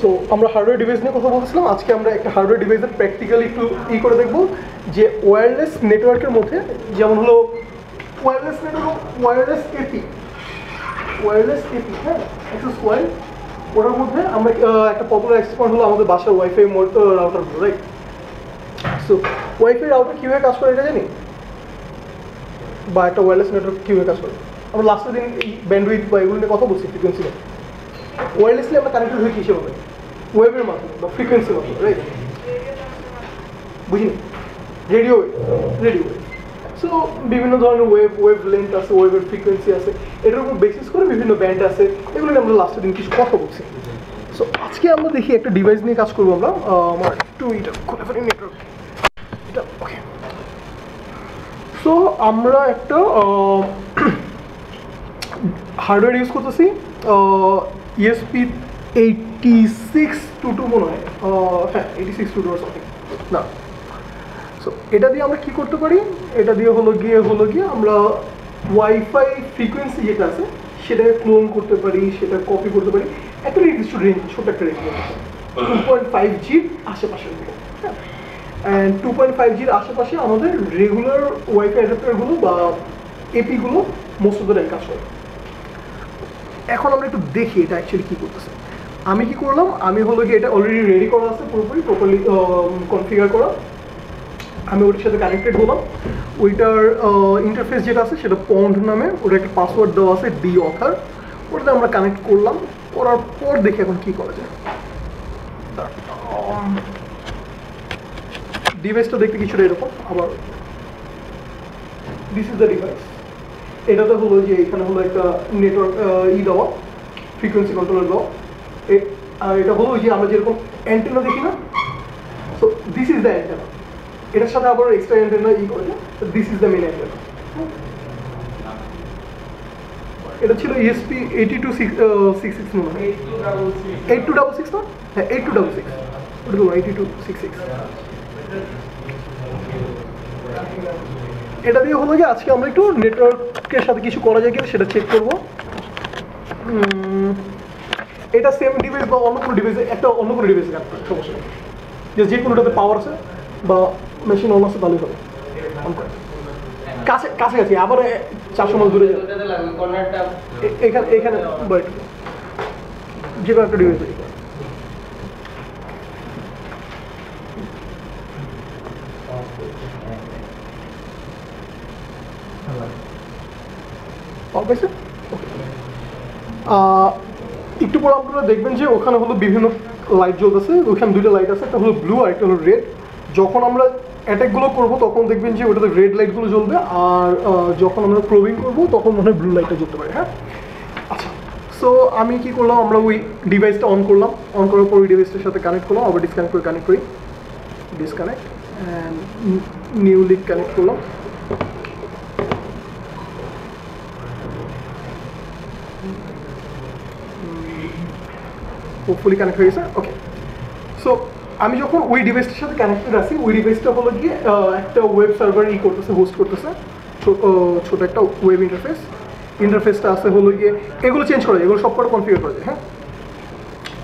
So আমরা hardware device নিয়ে কথা বলছিলাম। আজকে আমরা একটা হার্ডওয়্যার ডিভাইসের প্র্যাকটিক্যালি একটু করে দেখব যে ওয়্যারলেস নেটওয়ার্কের মধ্যে যেমন হলো ওয়্যারলেস নেটওয়ার্ক, ওয়্যারলেস এপি হ্যাঁ, অ্যাক্সেস পয়েন্ট, ওটার মধ্যে আমরা একটা পপুলার অ্যাক্সেস পয়েন্ট হলো আমাদের বাসার ওয়াইফাই রাউটারগুলো, রাইট? সো ওয়াইফাই রাউটার কীভাবে কাজ করে এটা জানি, বা একটা ওয়্যারলেস নেটওয়ার্ক কীভাবে কাজ করে। আমরা লাস্টের দিন এই ব্যান্ডউইথ বা এগুলো নিয়ে কথা বলছি, ফ্রিকোয়েন্সি নিয়ে। ওয়্যারলেসলি আমরা কানেক্টেড হয়ে কিসের হবে, ওয়েভের মাধ্যমে বা ফ্রিকোয়েন্সির মাধ্যমে, রাইট? বুঝিনি, রেডিও ওয়েভ। সো বিভিন্ন ধরনের ওয়েভ লেন্থ আছে, ওয়েভের ফ্রিকোয়েন্সি আছে, এটার উপর বেসিস করে বিভিন্ন ব্যান্ড আছে, এগুলো নিয়ে আমরা লাস্টের দিন কিছু কথা বলছি। সো আজকে আমরা দেখি একটা ডিভাইস নিয়ে কাজ করবো আমরা। আমার একটু এটা খুলে ফেলি নেটওয়ার্ক, এটা ওকে। সো আমরা একটা হার্ডওয়্যার ইউজ করতেছি, ESP8622 মনে হয়, হ্যাঁ 8622 আর সামথিং না। সো এটা দিয়ে আমরা কী করতে পারি, এটা দিয়ে হলো গিয়ে আমরা ওয়াইফাই ফ্রিকোয়েন্সি যেটা আছে সেটাকে ক্লোন করতে পারি, সেটা কপি করতে পারি একটা নির্দিষ্ট রেঞ্জ, ছোট একটা রেঞ্জ 2.5G'র আশেপাশে, হ্যাঁ। অ্যান্ড 2.5G'র আশেপাশে আমাদের রেগুলার ওয়াইফাই অ্যাডাপ্টারগুলো বা এপিগুলো মোস্ট অফ দ্য টাইম কাজ করে। এখন আমরা একটু দেখি এটা অ্যাকচুয়ালি কী করতেছে। আমি কি করলাম, আমি হলো গিয়ে এটা অলরেডি রেডি করা আছে, পুরোপুরি প্রপারলি কনফিগার করা। আমি ওটার সাথে কানেক্টেড হলাম। ওইটার ইন্টারফেস যেটা আছে সেটা পন্ড নামে, ওটা একটা পাসওয়ার্ড দেওয়া আছে ডি অথার, ওটাতে আমরা কানেক্ট করলাম। করার পর দেখি এখন কী করা যায়। ডিভাইসটা দেখতে কিছুটা এরকম, আবার দিস ইজ দ্য ডিভাইস। এটাতে হলো যে এখানে হলো একটা নেটওয়ার্ক দেওয়া, ফ্রিকোয়েন্সি কন্ট্রোলার দেওয়া। আর এটা হলো যে আমরা যেরকম অ্যান্টেনা দেখি না, so this is the antenna. এটার সাথে আবার এক্সট্রা অ্যান্টেনা করেছে, this is the main antenna. এটা ছিল ESP8266 মনে হয়, 8266 না, হ্যাঁ 8266, ওটা তো 8266। এটা দিয়ে হলো যে আজকে আমরা একটু নেটওয়ার্কের সাথে কিছু করা যায় কিনা সেটা চেক করবো। এটা সেম ডিভাইস বা অন্য কোনো ডিভাইসে, একটা অন্য কোনো ডিভাইসে কাজ করে সমস্যা নেই, যে কোনোটাতে পাওয়ার আছে বা মেশিন অন আছে তাহলেই হবে। কাছাকাছি আবার 400 মাইল দূরে এখানে বাট যে কোনো একটা ডিভাইস একটু পর আপনারা দেখবেন যে ওখানে হলো বিভিন্ন লাইট জ্বলতেছে। ওখানে দুইটা লাইট আছে, একটা হলো ব্লু আর একটা হলো রেড। যখন আমরা অ্যাটাকগুলো করবো তখন দেখবেন যে ওটাতে রেড লাইটগুলো জ্বলবে, আর যখন আমরা প্রবিং করবো তখন মনে হয় ব্লু লাইটটা জ্বলতে পারে, হ্যাঁ। আচ্ছা, সো আমি কি করলাম, আমরা ওই ডিভাইসটা অন করলাম, অন করার পর ওই ডিভাইসটার সাথে কানেক্ট করলাম, আবার ডিসকানেক্ট করে কানেক্ট করি, ডিসকানেক্ট অ্যান্ড নিউলি কানেক্ট করলাম। হোপফুলি কানেক্ট হয়ে গেছে, ওকে। সো আমি যখন ওই ডিভাইসটার সাথে কানেক্টেড আছি, ওই ডিভাইসটা হলো গিয়ে একটা ওয়েব সার্ভার করতেছে, হোস্ট করতেছে, ছোটো একটা ওয়েব ইন্টারফেসটা আছে হলো গিয়ে, এগুলো চেঞ্জ করা যায়, এগুলো সব কটা কনফিগার করা যায়, হ্যাঁ।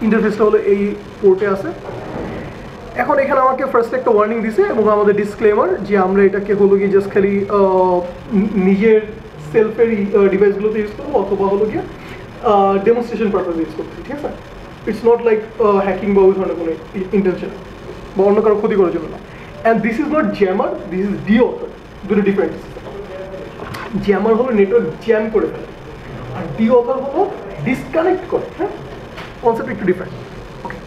ইন্টারফেসটা হলো এই পোর্টে আছে। এখন এখানে আমাকে ফার্স্টে একটা ওয়ার্নিং দিছে এবং আমাদের ডিসক্লেমার যে আমরা এটাকে হলো গিয়ে জাস্ট খালি নিজের সেলফের ডিভাইসগুলোতে ইউজ করবো অথবা হলো গিয়ে ডেমনস্ট্রেশন পারপাসে ইউজ করছি, ঠিক আছে। ইটস নট লাইক হ্যাকিং বা ওই ধরনের কোনো ইন্টেনশন বা অন্য কারো ক্ষতি করার জন্য না। And this is not jammer, this is D other, দুটো ডিফারেন্ট। জ্যামার হলো নেটওয়ার্ক জ্যাম করে ফেলে, আর ডি অথার হলো ডিসকানেক্ট করে, হ্যাঁ। কনসেপ্ট একটু ডিফারেন্ট, ওকে।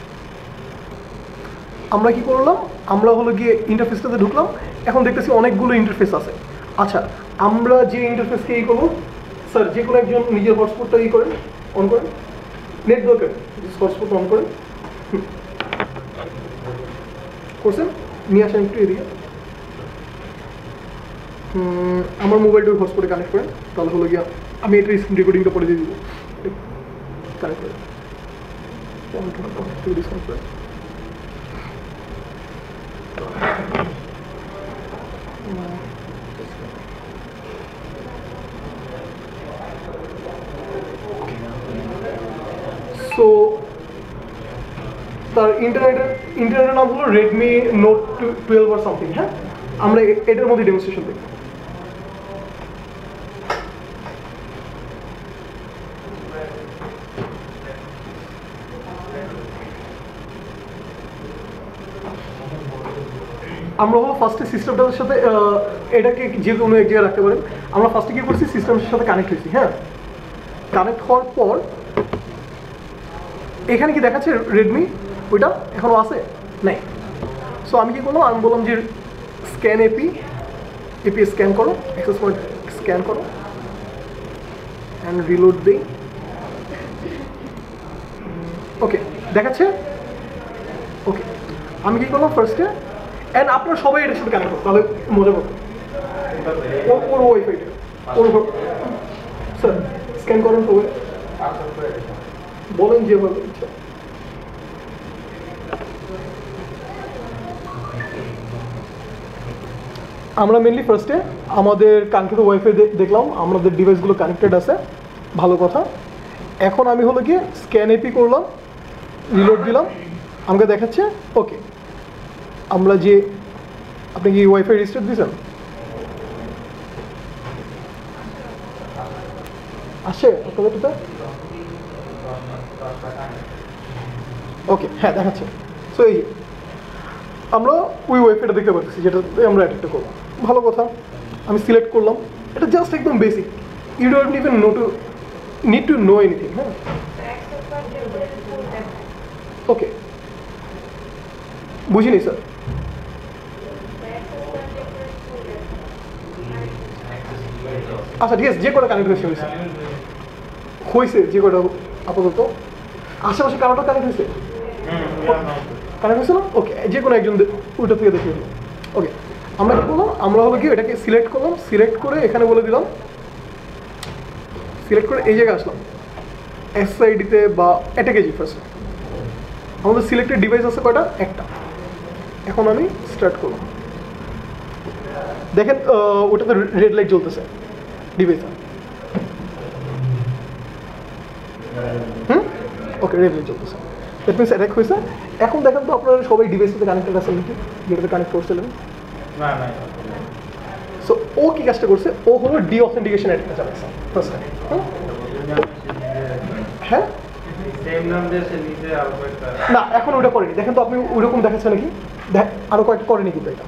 আমরা কি করলাম, আমরা হলো গিয়ে ইন্টারফেসটাতে ঢুকলাম। এখন দেখতেছি অনেকগুলো ইন্টারফেস আছে। আচ্ছা, আমরা যে ইন্টারফেসকে করবো, স্যার যে কোনো একজন নিজের হটস্পটটা করেন, অন করেন, নেট দরকার, হটস্পট অন করেন, করছেন, নিয়ে আসেন একটু এদিকে। আমার মোবাইলটা হটস্পটে কানেক্ট করেন, তাহলে হলো গিয়া আমি এটা স্ক্রিন রেকর্ডিংটা পরে দিয়ে দিব, কানেক্ট করেন, ডিসকানেক্ট করেন। সো তার ইন্টারনেটের নাম হলো রেডমি নোট 12 or সামথিং। হ্যাঁ, আমরা এটার মধ্যে ডেমনস্ট্রেশন দেখব। আমরা হলো ফার্স্টে সিস্টেমটার সাথে এটাকে যে কোনো এক জায়গায় রাখতে পারেন। আমরা ফার্স্টে কি করছি, সিস্টেমের সাথে কানেক্ট হয়েছি। হ্যাঁ, কানেক্ট হওয়ার পর এখানে কি দেখাচ্ছে রেডমি, ওইটা এখনো আছে নাই। সো আমি কি করলাম, আমি বললাম যে স্ক্যান এপি স্ক্যান করো, অ্যাক্সেস পয়েন্ট স্ক্যান করো অ্যান্ড রিলোড দিই। ওকে, দেখাচ্ছে। ওকে, আমি কি করলাম ফার্স্টে, অ্যান্ড আপনারা সবাই এটার সাথে কানেক্ট করো, তাহলে মজা করবো। ওর ওয়াইফাইটা ওর স্যার স্ক্যান করেন সবাই, বলেন যেভাবে ইচ্ছা। আমরা মেনলি ফার্স্টে আমাদের কানেক্টেড ওয়াইফাই দেখলাম, আমাদের ডিভাইসগুলো কানেক্টেড আছে, ভালো কথা। এখন আমি হলো গিয়ে স্ক্যান এপি করলাম, রিলোড দিলাম, আমাকে দেখাচ্ছে ওকে। আমরা যে, আপনি কি ওয়াইফাই রিস্টার্ট দিয়েছেন? আসছে আপনাদেরটা? ওকে, হ্যাঁ দেখাচ্ছে। সো এই আমরা ওই ওয়াইফাইটা দেখতে পাচ্ছি যেটাতে আমরা অ্যাডাপ্টটা করবো, ভালো কথা। আমি সিলেক্ট করলাম, এটা জাস্ট একদম basic, you don't even need to know anything. হ্যাঁ, ওকে, বুঝিনি স্যার। আচ্ছা ঠিক আছে, যে কটা কানেক্ট হয়েছে হয়েছে যে কটা আপাতত আশেপাশে কারোটা কানেক্ট হয়েছে, কানেক্ট হয়েছে না? ওকে, যে কোনো একজন ওইটা থেকে দেখে নিলাম। ওকে, আমরা কী করলাম, আমরা হলো কি এটাকে সিলেক্ট করলাম, সিলেক্ট করে এখানে বলে দিলাম, সিলেক্ট করে এই জায়গায় আসলাম এসআইডিতে বা এটাকে জি ফার্স্ট। আমাদের সিলেক্টেড ডিভাইস আছে কয়টা? একটা। এখন আমি স্টার্ট করলাম, দেখেন ওটাতে রেড লাইট জ্বলতেছে ডিভাইসে। ওকে, রেড লাইট জ্বলতেছে, দ্যাট মিনস অ্যাটাক হয়েছে। এখন দেখেন তো আপনারা সবাই ডিভাইসের সাথে কানেক্টেড আছেন নাকি, যেটাতে কানেক্ট করছিলেন? না না। সো ও কি কাজটা করছে, ও হলো ডি অথেন্টিকেশন অ্যাটাকটা চালাচ্ছে ফার্স্ট টাইম। হ্যাঁ, সেম নাম দিয়ে সে নিজে আরো একটা না এখন ওটা করেনি, দেখেন তো আপনি ওইরকম দেখাচ্ছে নাকি? দেখ আরো কয়েকটা করেনি কিন্তু এটা।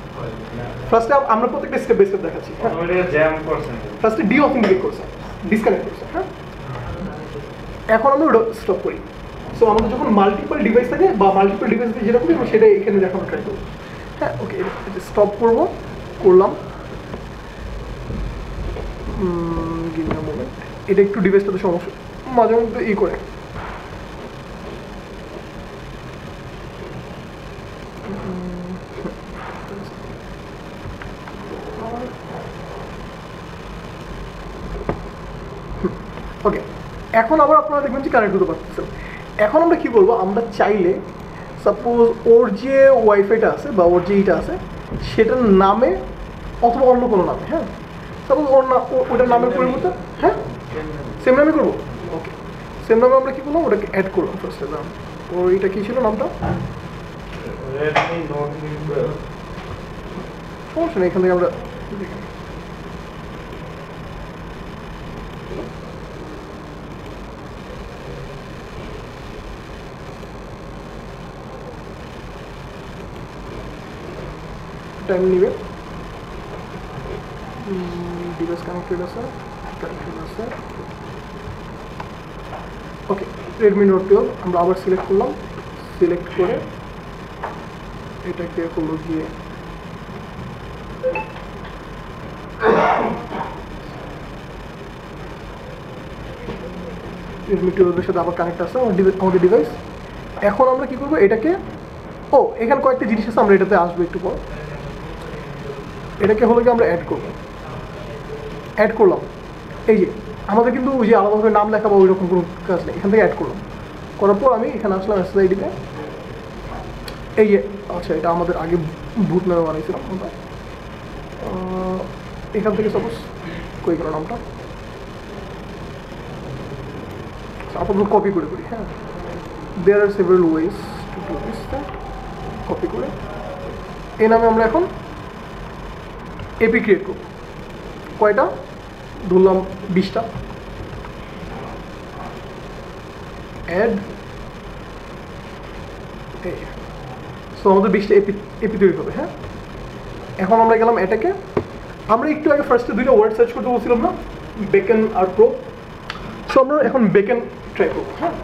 ফার্স্টে আমরা প্রত্যেকটা স্টেপ বাই স্টেপ দেখাচ্ছি। হ্যাঁ, জ্যাম করছেন, ফার্স্টে ডি অথেন্টিকেট করছে, ডিসকানেক্ট করছে। হ্যাঁ, এখন আমরা ওটা স্টপ করি। সো আমাদের যখন মাল্টিপল ডিভাইস থাকে বা মাল্টিপল ডিভাইস দিয়ে যেটা করি আমরা সেটা এখানে দেখানো ট্রাই করবো। হ্যাঁ, ওকে, এটা স্টপ করবো, করলাম। মোমেন্ট, এটা একটু ডিভাইসটাতে সমস্যা মাঝে মধ্যে ই করে। ওকে, এখন আবার আপনারা দেখবেন যে কানেক্ট হতে পারতেছেন। এখন আমরা কি করবো, আমরা চাইলে সাপোজ ওর যে ওয়াইফাইটা আছে বা ওর যে ইটা আছে সেটার নামে অথবা অন্য কোনো নামে, হ্যাঁ সাপোজ ওর নাম, ওটার নামের পরিবর্তে, হ্যাঁ সেম নামে করবো। ওকে, সেম নামে আমরা কী করলাম, ওটাকে অ্যাড করলাম ফার্স্টে। নাম ওর এটা কী ছিল নামটা? Redmi note 12। সমস্যা নেই, এখান থেকে আমরা টাইম নিবে। ডিভাইস কানেক্টেড আছে, ওকে। রেডমি নোট 12 আমরা আবার সিলেক্ট করলাম, সিলেক্ট করে এটাকে হলো গিয়ে রেডমি 12 এর সাথে আবার কানেক্ট আছে আমাদের ডিভাইস। এখন আমরা কি করবো, এটাকে এখানে কয়েকটা জিনিস আছে, আমরা এটাতে আসবো একটু পর। এটাকে হলো কি আমরা অ্যাড করলাম। এই যে আমাদের কিন্তু ওই যে আলাদাভাবে নাম লেখা বা ওই রকম কোনো কাজ নেই, এখান থেকে অ্যাড করলাম। করার পর আমি এখানে আসলাম এসআইডিতে। এই যে আচ্ছা, এটা আমাদের আগে ভূত নামে বানাইছিলাম আমরা। এখান থেকে সাপোজ কই গেল নামটা, আপাতত কপি করে করি। হ্যাঁ, there are several ways to copy করে এই নামে আমরা এখন এপি ক্রিয়েট করব। কয়টা ধরলাম 20টা। অ্যাড সো আমাদের 20টা এপি তৈরি হবে। হ্যাঁ, এখন আমরা গেলাম এটাকে, আমরা একটু আগে ফার্স্টে দুইটা ওয়ার্ড সার্চ করতে বলছিলাম না, বেকন আর প্রো। সো আমরা এখন বেকন ট্রাই করবো। হ্যাঁ,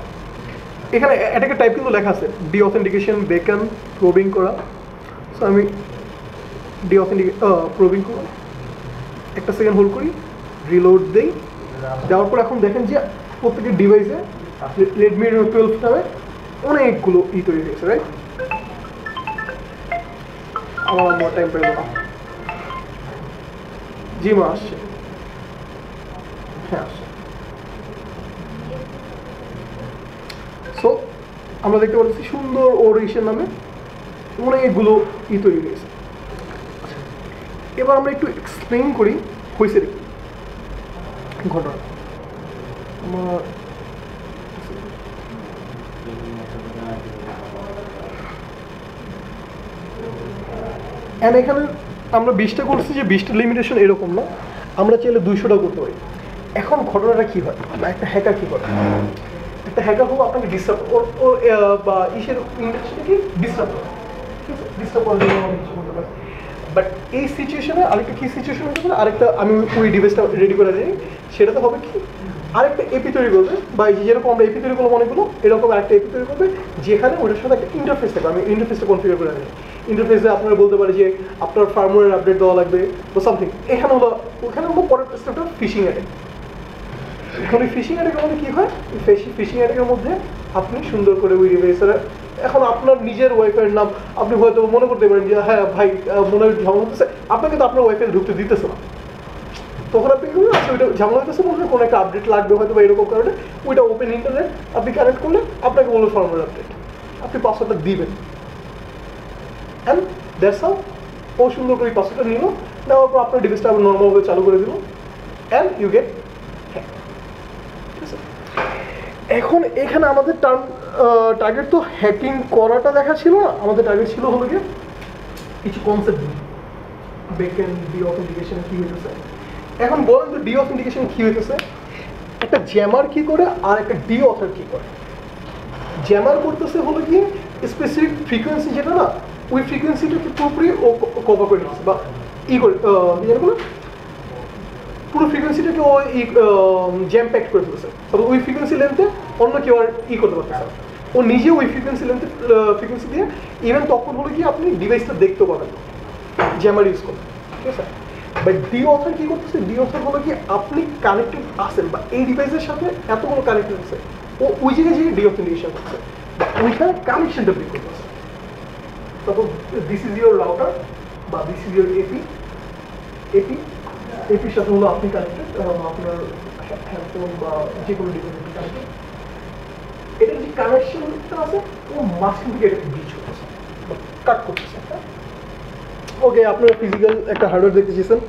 এখানে এটাকে টাইপ কিন্তু লেখা আছে ডি অথেন্টিকেশন বেকন প্রবিং করা। সো আমি ডি প্রবিং করব, একটা সেকেন্ড হোল্ড করি, রিলোড দেই, দেওয়ার পর এখন দেখেন যে প্রত্যেকের ডিভাইসে রেডমি 12 নামে অনেকগুলো তৈরি হয়েছে, রাইট? আমার মোর টাইম পেল না। জি মা আসছে, হ্যাঁ আসছে। সো আমরা দেখতে পাচ্ছি সুন্দর ওরেশন নামে অনেকগুলো তৈরি হয়েছে। এবার আমরা একটু এক্সপ্লেইন করি হয়েছে ঘটনা। আমার এখানে আমরা 20টা করছি, যে 20টা লিমিটেশন এরকম না, আমরা চাইলে 200টা করতে পারি। এখন ঘটনাটা কী হয়, বা একটা হ্যাকার কী করে, একটা হ্যাকার হলো আপনাকে ডিস্টার্ব বা ইসের ইন্ডাস্ট্রিটা কি ডিস্টার্ব করে, ঠিক আছে? ডিস্টার্ব করার জন্য অনেক কিছু করতে পারে। বাট এই সিচুয়েশনে আরেকটা কী সিচুয়েশন হতে পারে, আরেকটা আমি ওই ডিভাইসটা রেডি করে দিই, সেটাতে হবে কি আরেকটা এপি তৈরি করবে, বা যেরকম আমরা এপি তৈরি করবো অনেকগুলো, এরকম আরেকটা এপি তৈরি করবে, যেখানে ওটার সাথে একটা ইন্টারফেস থাকবে। আমি ইন্টারফেসটা কনফিগার করে নিই। ইন্টারফেসে আপনারা বলতে পারে যে আপনার ফার্মওয়্যার আপডেট দেওয়া লাগবে বা সামথিং। ওখানে হলো পরের স্টেপটা ফিশিং অ্যাটাক। এখন ওই ফিশিং অ্যাটাকের মধ্যে কী হয়, ফিশিং অ্যাটাকের মধ্যে আপনি সুন্দর করে ওই ডিভাইসের এখন আপনার নিজের ওয়াইফাইয়ের নাম আপনি হয়তো মনে করতে পারেন যে হ্যাঁ ভাই মনে হয় ঝামেলা হতেছে, আপনাকে তো আপনার ওয়াইফাই ঢুকতে দিতেছে না। তখন আপনি কি করবেন, ওইটা ঝামেলা হতেছে, মনে হয় কোনো একটা আপডেট লাগবে হয়তো বা এরকম কারণে ওইটা ওপেন ইন্টারনেট আপনি কানেক্ট করলে আপনাকে বললো ফার্মওয়্যার আপডেট, আপনি পাসওয়ার্ডটা দিবেন। অ্যান্ড দ্যাটস হাউ ও সুন্দর করে পাসওয়ার্ডটা নিল, নেওয়ার পর আপনার ডিভাইসটা আবার নর্মালভাবে চালু করে দিল, অ্যান্ড ইউ গেট হ্যাক। ঠিক আছে, এখন এখানে আমাদের টার্গেট তো হ্যাকিং করাটা দেখা ছিল না, আমাদের টার্গেট ছিল হলো গিয়ে কিছু কনসেপ্ট বেকন ডি অথেন্টিকেশন কী হইতেছে। এখন বলেন তো ডি অথেন্টিকেশন কী হইতেছে, একটা জ্যামার কী করে আর একটা ডি অথর কী করে। জ্যামার করতেছে হলো কি স্পেসিফিক ফ্রিকোয়েন্সি, যেটা না ওই ফ্রিকোয়েন্সিটাকে পুরোপুরি ও কভার করে নিচ্ছে বা করে বলে পুরো ফ্রিকোয়েন্সিটাকে ও জ্যাম প্যাক্ট করে ফেলছে। তবে ওই ফ্রিকোয়েন্সি লেন্থে অন্য কেউ আর করতে পারতেছে, ও নিজে ওই ফ্রিকোয়েন্সি দিয়ে ইভেন তখন হলো কি আপনি ডিভাইসটা দেখতে পাবেন জ্যামার ইউজ করতে। ঠিক আছে, বাট ডি অথর কী করতেছে, ডি অথর হলো কি আপনি কানেক্টেড আছেন বা এই ডিভাইসের সাথে এতগুলো কানেক্টেড আছে, ও ওই জায়গায় যে ডি অথেন্টিকেশন করছে বা ওইখানে কানেকশনটা ব্রেক করতেছে। তারপর দিস ইজ ইউর রাউটার বা দিস ইজ ইউর এপির সাথে হলো আপনি কানেক্টেড, আপনার হ্যান্ডফোন বা যে কোনো ডিভাইস কানেক্টেড। এটার যে কানেকশনটা আছে ও মাঝখান থেকে এটাকে ব্রিচ করতেছে বা কাট করতেছে। ওকে, আপনারা ফিজিক্যাল একটা হার্ডওয়্যার দেখতে চেয়েছেন,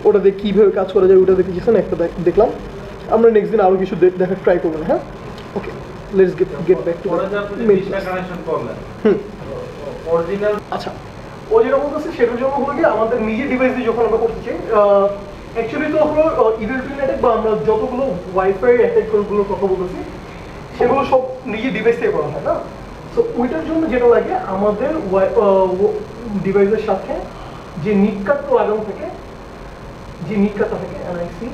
ওটা দিয়ে কীভাবে কাজ করা যায় ওটা দেখতে চেয়েছেন, একটা দেখলাম। আমরা নেক্সট দিন আরও কিছু দেখার ট্রাই করবেন। হ্যাঁ, ওকে, লেটস গেট ব্যাক টু আচ্ছা, ও যেটা বলতেছে সেটার জন্য হলো গিয়ে আমাদের নিজের ডিভাইসে যখন আমরা করতে চাই, অ্যাকচুয়ালি তো হলো ইভেল টুইন অ্যাটাক বা আমরা যতগুলো ওয়াইফাই অ্যাটাকগুলোর কথা বলতেছি সেগুলো সব নিজের ডিভাইস থেকে করা হয় না। সো ওইটার জন্য যেটা লাগে আমাদের ডিভাইসের সাথে যে নিট কার্ডটা লাগানো থাকে, যে নিট কার্ডটা থাকে এনআইসি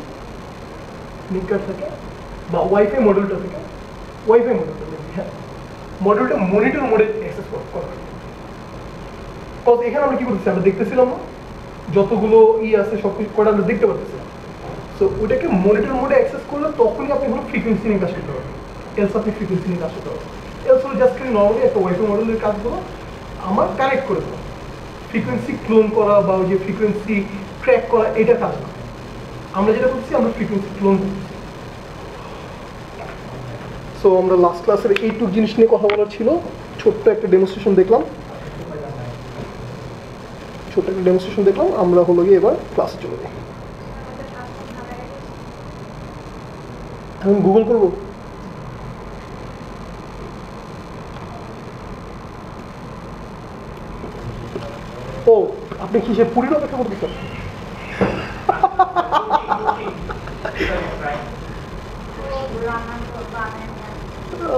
নিট কার্ড থাকে বা ওয়াইফাই মডিউলটা থাকে, হ্যাঁ মডিউলটা মনিটর মোডে অ্যাক্সেস করা হয়। কজ এখানে আমরা কী করতেছি, আমরা দেখতেছিলাম না যতগুলো আছে সব কিছু করে আমরা দেখতে পারতেছিলাম। সো ওইটাকে মনিটর মোডে অ্যাক্সেস করলে তখনই আপনি হলো ফ্রিকোয়েন্সি নিয়ে কাজ করতে পারবেন, এলস আপনি ফ্রিকোয়েন্সি নিয়ে কাজ করতে পারবেন। এলস হলো জাস্ট নর্মালি একটা ওয়াইফাই মডেলের কাজগুলো আমার কানেক্ট করে দেবো, ফ্রিকোয়েন্সি ক্লোন করা বা ওই যে ফ্রিকোয়েন্সি ট্র্যাক করা এটা কাজ না। আমরা যেটা করছি আমরা ফ্রিকোয়েন্সি ক্লোন করছি। সো আমরা লাস্ট ক্লাসের এইটুক জিনিস নিয়ে কথা বলার ছিল, ছোট্ট একটা ডেমনস্ট্রেশন দেখলাম, আমরা হলো গিয়ে এবার ক্লাসে চলে যাই। এখন গুগল করবো। ও আপনি কি সে পুরীর অপেক্ষা করতেছেন?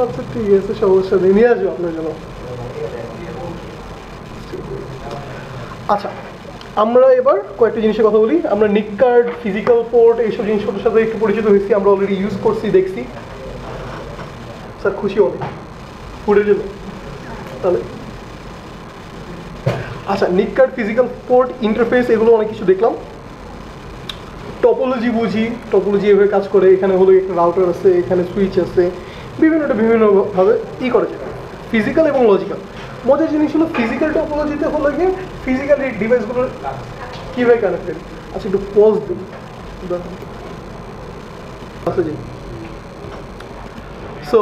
আচ্ছা ঠিক আছে, সমস্যা নেই, নিয়ে আসবো আপনার জন্য। আচ্ছা আমরা এবার কয়েকটা জিনিসের কথা বলি। আমরা নিক কার্ড, ফিজিক্যাল পোর্ট, এইসব জিনিসপত্রের সাথে একটু পরিচিত হয়েছি, আমরা অলরেডি ইউজ করছি, দেখছি। স্যার খুশি অনেক পোর্টের জন্য তাহলে। আচ্ছা নিক কার্ড, ফিজিক্যাল পোর্ট, ইন্টারফেস, এগুলো অনেক কিছু দেখলাম। টপোলজি বুঝি, টপোলজি এভাবে কাজ করে। এখানে হলো একটা রাউটার আছে, এখানে সুইচ আছে, বিভিন্নভাবে করে যায়, ফিজিক্যাল এবং লজিক্যাল। মজার জিনিস হলো ফিজিক্যাল টপোলজিতে হলো গিয়ে ফিজিক্যাল এই ডিভাইসগুলোর কীভাবে কানেক্টেড। আচ্ছা একটু পজ দিন। আচ্ছা জি, সো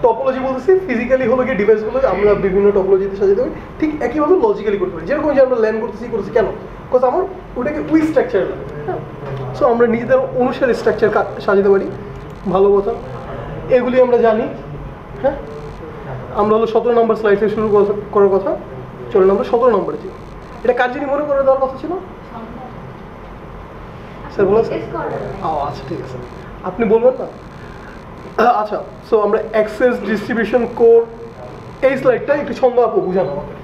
টপোলজি বলতেছি ফিজিক্যালি হলো গিয়ে ডিভাইসগুলো আমরা বিভিন্ন টপোলজিতে সাজাতে পারি, ঠিক একইভাবে লজিক্যালি করতে পারি। যেরকম যে আমরা ল্যান্ড করতেছি কেন, বিকজ আমার ওটাকে উই স্ট্রাকচার লাগে। হ্যাঁ, সো আমরা নিজেদের অনুসারে স্ট্রাকচার সাজাতে পারি, ভালো কথা। এগুলি আমরা জানি। হ্যাঁ, আমরা হলো 17 নম্বর স্লাইড থেকে শুরু করার কথা। চলেন আমরা 17 নম্বরে যাই। এটা কার যিনি মনে করে দেওয়ার কথা ছিল স্যার? বলেছেন? আচ্ছা ঠিক আছে, আপনি বলবেন না। আচ্ছা, সো আমরা অ্যাক্সেস ডিস্ট্রিবিউশন কোড, এই স্লাইডটা একটু ছন্দ আপু বুঝানো আমাকে।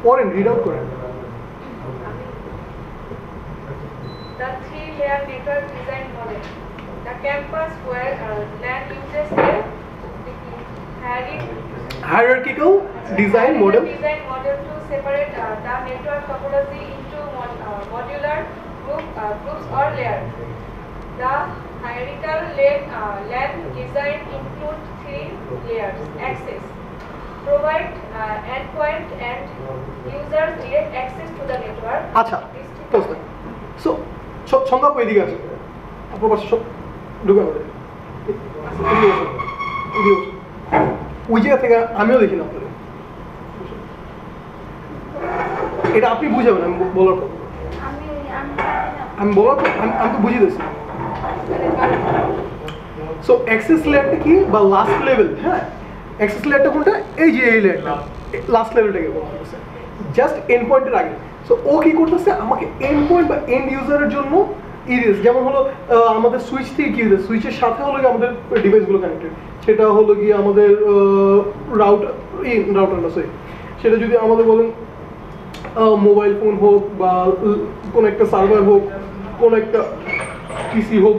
পড়েন, রিড আউট করেন। The three-layer network design model. The campus where LAN uses a hierarchical design model to separate the network topology into modular groups or layers. The hierarchical LAN design includes three layers: access, provide endpoint, and users direct access to the network. আচ্ছা, so সংজ্ঞা এদিকে আছে, আপনার পাশে সব ঢুকে পড়ে ওই জায়গা থেকে আমিও দেখি না আপনাদের। এটা আপনি বুঝাবেন, আমি বলার পর আমি তো বুঝিয়ে দিচ্ছি। সো অ্যাক্সেস লেয়ারটা কি বা লাস্ট লেভেল? হ্যাঁ, অ্যাক্সেস লেয়ারটা কোনটা? এই যে এই লেয়ারটা, লাস্ট লেভেলটাকে বলা হচ্ছে, জাস্ট এন্ড পয়েন্টের আগে। সো ও কি করতেছে, আমাকে এন্ড পয়েন্ট বা এন্ড ইউজারের জন্য ইরেজ, যেমন হলো আমাদের সুইচ থেকে কি হয়েছে, সুইচের সাথে হলো গিয়ে আমাদের ডিভাইসগুলো কানেক্টেড, সেটা হলো গিয়ে আমাদের রাউটার না সরি, সেটা যদি আমাদের বলেন মোবাইল ফোন হোক বা কোনো একটা সার্ভার হোক, কোনো একটা পিসি হোক,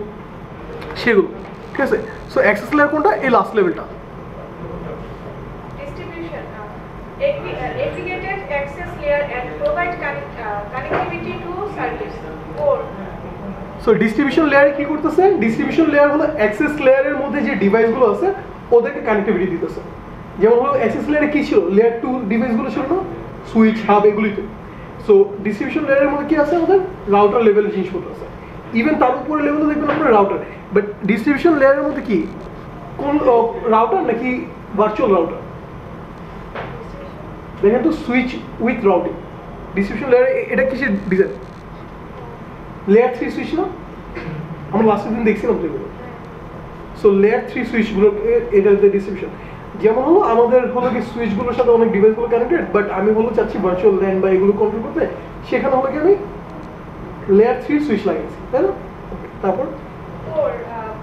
সেগুলো ঠিক আছে। সো অ্যাক্সেস লেয়ার কোনটা? এই লাস্ট লেভেলটা। Aggregated access layer and provide connectivity to service. Or so distribution লেয়ারে কি করতেছে? ডিস্ট্রিবিউশন লেয়ার হলো অ্যাক্সেস লেয়ারের মধ্যে যে ডিভাইসগুলো আছে ওদেরকে কানেক্টিভিটি দিতেছে। যেমন হলো অ্যাক্সেস লেয়ারে কি ছিল? লেয়ার 2 ডিভাইসগুলো ছিল না, সুইচ, হাব, এগুলিতে। সো ডিস্ট্রিবিউশন লেয়ারের মধ্যে কি আছে? আমাদের রাউটার লেভেলের জিনিসপত্র আছে, ইভেন তার উপরে লেভেলে দেখবেন আপনার রাউটার। বাট ডিস্ট্রিবিউশন লেয়ারের মধ্যে কি কোন রাউটার নাকি ভার্চুয়াল রাউটার? দেখেন তো, সুইচ উইথ রাউটিং। ডিস্ট্রিবিউশন লেয়ারে এটা কিসের ডিজাইন? লেয়ার 3 সুইচ না? আমরা লাস্টের দিন দেখছিলাম তো এগুলো। সো লেয়ার 3 সুইচগুলো এটাতে ডিস্ট্রিবিউশন। যেমন হলো আমাদের হলো কি সুইচগুলোর সাথে অনেক ডিভাইসগুলো কানেক্টেড, বাট আমি হলো চাচ্ছি ভার্চুয়াল ল্যান বা এগুলো কন্ট্রোল করতে, সেখানে হলো কি আমি লেয়ার 3 সুইচ লাগিয়েছি, তাই না? তারপর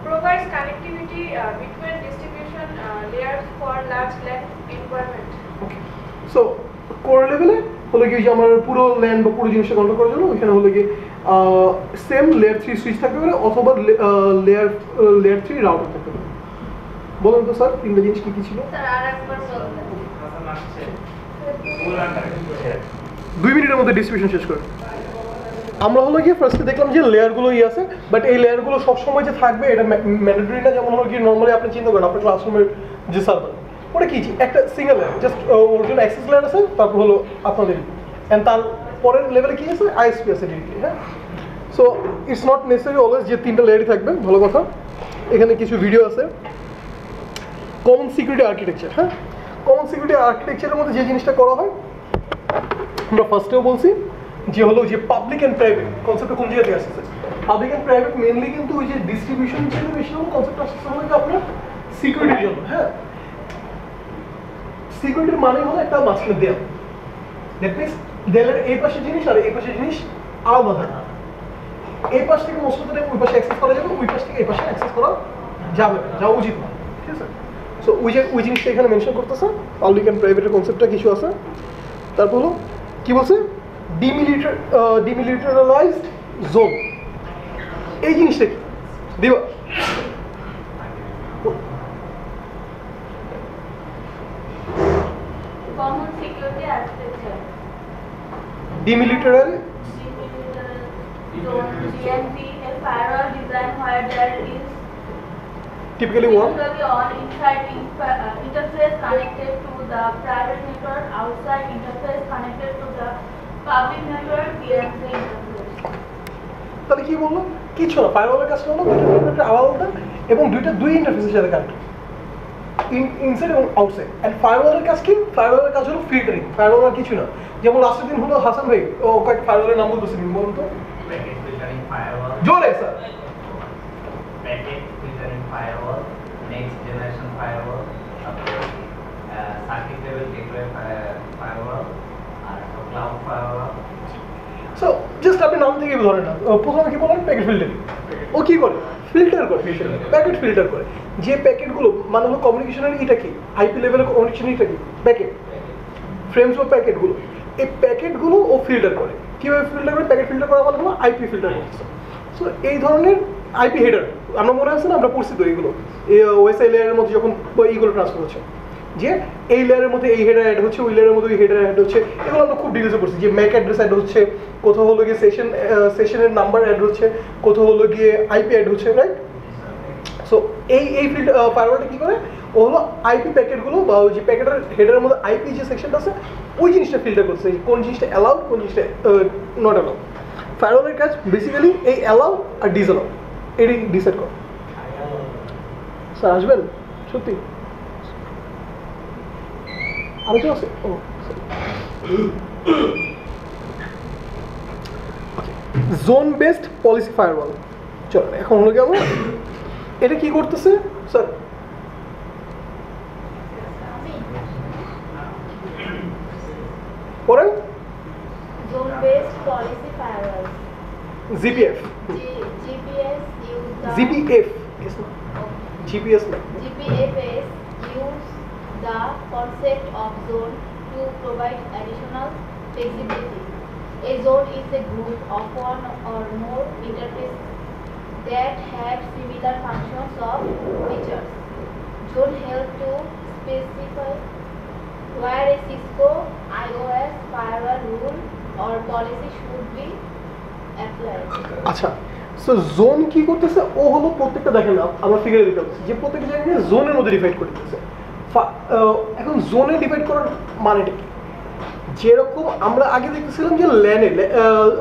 provides connectivity between distribution layers for large LAN environment. Okay, so core লেভেলে হলো কি যে আমার পুরো ল্যান বা পুরো জিনিসটা কন্ট্রোল করার জন্য ওইখানে হলো কি সেম লেয়ার 3 সুইচ থাকতে পারে অথবা লেয়ার 3 রাউটার থাকতে পারে। বলুন তো স্যার, তিনটা জিনিস কি কি ছিল? স্যার আরেকবার বলবেন। 2 মিনিটের মধ্যে ডিস্ট্রিবিউশন শেষ করে আমরা হলো গিয়ে ফার্স্টে দেখলাম যে লেয়ারগুলোই আছে, বাট এই লেয়ারগুলো সবসময় যে থাকবে এটা ম্যান্ডেটরি না। যেমন হলো কি নর্মালি আপনি চিন্তা করেন আপনার ক্লাসরুমের যে সার্ভার, ওটা কি একটা সিঙ্গেল লেয়ার, জাস্ট ওর জন্য অ্যাক্সেস লেয়ার আছে, তারপর হলো আপনাদের অ্যান্ড তার পরের লেভেলে কি আছে? আইএসপি আছে ডিরেক্টলি। হ্যাঁ, so it's not necessary always যে তিনটা লেয়ারই থাকবে, ভালো কথা। এখানে কিছু ভিডিও আছে কমন সিকিউরিটি আর্কিটেকচার। হ্যাঁ, কমন সিকিউরিটি আর্কিটেকচারের মধ্যে যে জিনিসটা করা হয় আমরা ফার্স্টেও বলছি যে হলো যে পাবলিক অ্যান্ড প্রাইভেট কনসেপ্টটা কোন জায়গাতে আসছে। পাবলিক অ্যান্ড প্রাইভেট মেনলি কিন্তু ওই যে ডিস্ট্রিবিউশন হিসেবে বেশি হলো কনসেপ্ট আসছে হলো যে আপনার সিকিউরিটির জন্য, হ্যাঁ সিকিউরিটির মানে হলো একটা মাঝখানে দেয়াল, দ্যাট মিনস দেয়ালের এই পাশে জিনিস আর এই পাশে জিনিস আলাদা থাকে না। এই পাশ থেকে মোস্ট অফ দ্য টাইম ওই পাশে অ্যাক্সেস করা যাবে, ওই পাশ থেকে এই পাশে অ্যাক্সেস করা যাবে না, যাওয়া উচিত না, ঠিক আছে। সো ওই জিনিসটা এখানে মেনশন করতেছে, পাবলিক অ্যান্ড প্রাইভেটের কনসেপ্টটা কিছু আছে। তারপর হলো কি বলছে, ডিমিলিটারাইজড জোন, এই জিনিসটা কি দিবা? Common security architecture. ডিমিলিটারাইজ Zone GNP, a firewall design where there is typically one typically on inside interface connected to the private network, outside interface connected to the public network, DNP interface. তাহলে কি বললো, কিছু না, ফায়ারওয়ালের কাজটা হলো দুইটা আলাদা এবং দুই ইন্টারফেসের সাথে কানেক্ট, ইনসাইড এবং আউটসাইড। এন্ড ফায়ারওয়ালের কাজ কি, ফায়ারওয়ালের কাজ হলো ফিল্টারিং, ফায়ারওয়াল আর কিছু না। যেমন লাস্টের দিন হলো হাসান ভাই ও কয়েক ফায়ারওয়ালের নাম বলতেছিলেন, বলুন তো। Packet filtering firewall. জোরে sir. Packet filtering firewall, next generation firewall, circuit level gateway firewall, আর cloud firewall. সো জাস্ট আপনি নাম থেকে ধরেন না, প্রথমে কি বলেন, প্যাকেট ফিল্টারিং। ও কি করে, ফিল্টার করে, প্যাকেট ফিল্টার করে। যে প্যাকেটগুলো মানে হলো কমিউনিকেশনের এটা কি, আইপি লেভেলের কমিউনিকেশন এটা কি, প্যাকেট ফ্রেমস বা প্যাকেটগুলো, এই প্যাকেটগুলো ও ফিল্টার করে। কীভাবে ফিল্টার করে, প্যাকেট ফিল্টার করা মানে হলো আইপি ফিল্টার করতেছে। সো এই ধরনের আইপি হেডার আমরা মনে আছে না, আমরা পড়ছি তো এইগুলো, ওএসআই লেয়ারের মধ্যে যখন এইগুলো ট্রান্সফার হচ্ছে, যে এই লেয়ারের মধ্যে এই হেডার অ্যাড হচ্ছে, ওই লেয়ারের মধ্যে ওই হেডার অ্যাড হচ্ছে, এগুলো আমরা খুব ডিটেলসে পড়ছি। যে ম্যাক অ্যাড্রেস অ্যাড হচ্ছে, কোথাও হলো গিয়ে সেশনের নাম্বার অ্যাড হচ্ছে, কোথাও হলো গিয়ে আইপি অ্যাড হচ্ছে, রাইট। সো এই ফায়ারওয়ালটা কী করে, ও হলো আইপি প্যাকেটগুলো বা ওই যে প্যাকেটের হেডারের মধ্যে আইপি যে সেকশনটা আছে ওই জিনিসটা ফিল্টার করছে, কোন জিনিসটা অ্যালাউড, কোন জিনিসটা নট অ্যালাউড। ফায়ারওয়ালের কাজ বেসিক্যালি এই অ্যালাউ আর ডিসঅ্যালাউ এটাই ডিসাইড করে। স্যার আসবেন সত্যি, আরো কেউ আছে? ও জোন বেসড পলিসি ফায়ারওয়াল। চলো এখন হলো কি, আমরা এটা কি করতেছে স্যার, পড়েন। Zone based policy firewalls. GPF, GPS use the GPF GPS না, GPFs use the concept of zone to provide additional flexibility. A zone is a group of one or more interfaces that have similar functions or features. Zone help to specify where a Cisco iOS firewall rule or policy should be applied. আচ্ছা। So zone কি করতেছে, ও হলো প্রত্যেকটা দেখেন না, আমরা ফিগারে দিতে পারছি যে প্রত্যেকটা জায়গায় জোনের মধ্যে ডিভাইড করে দিতেছে। এখন জোনে ডিভাইড করার মানেটা কি, যেরকম আমরা আগে দেখতেছিলাম যে ল্যানে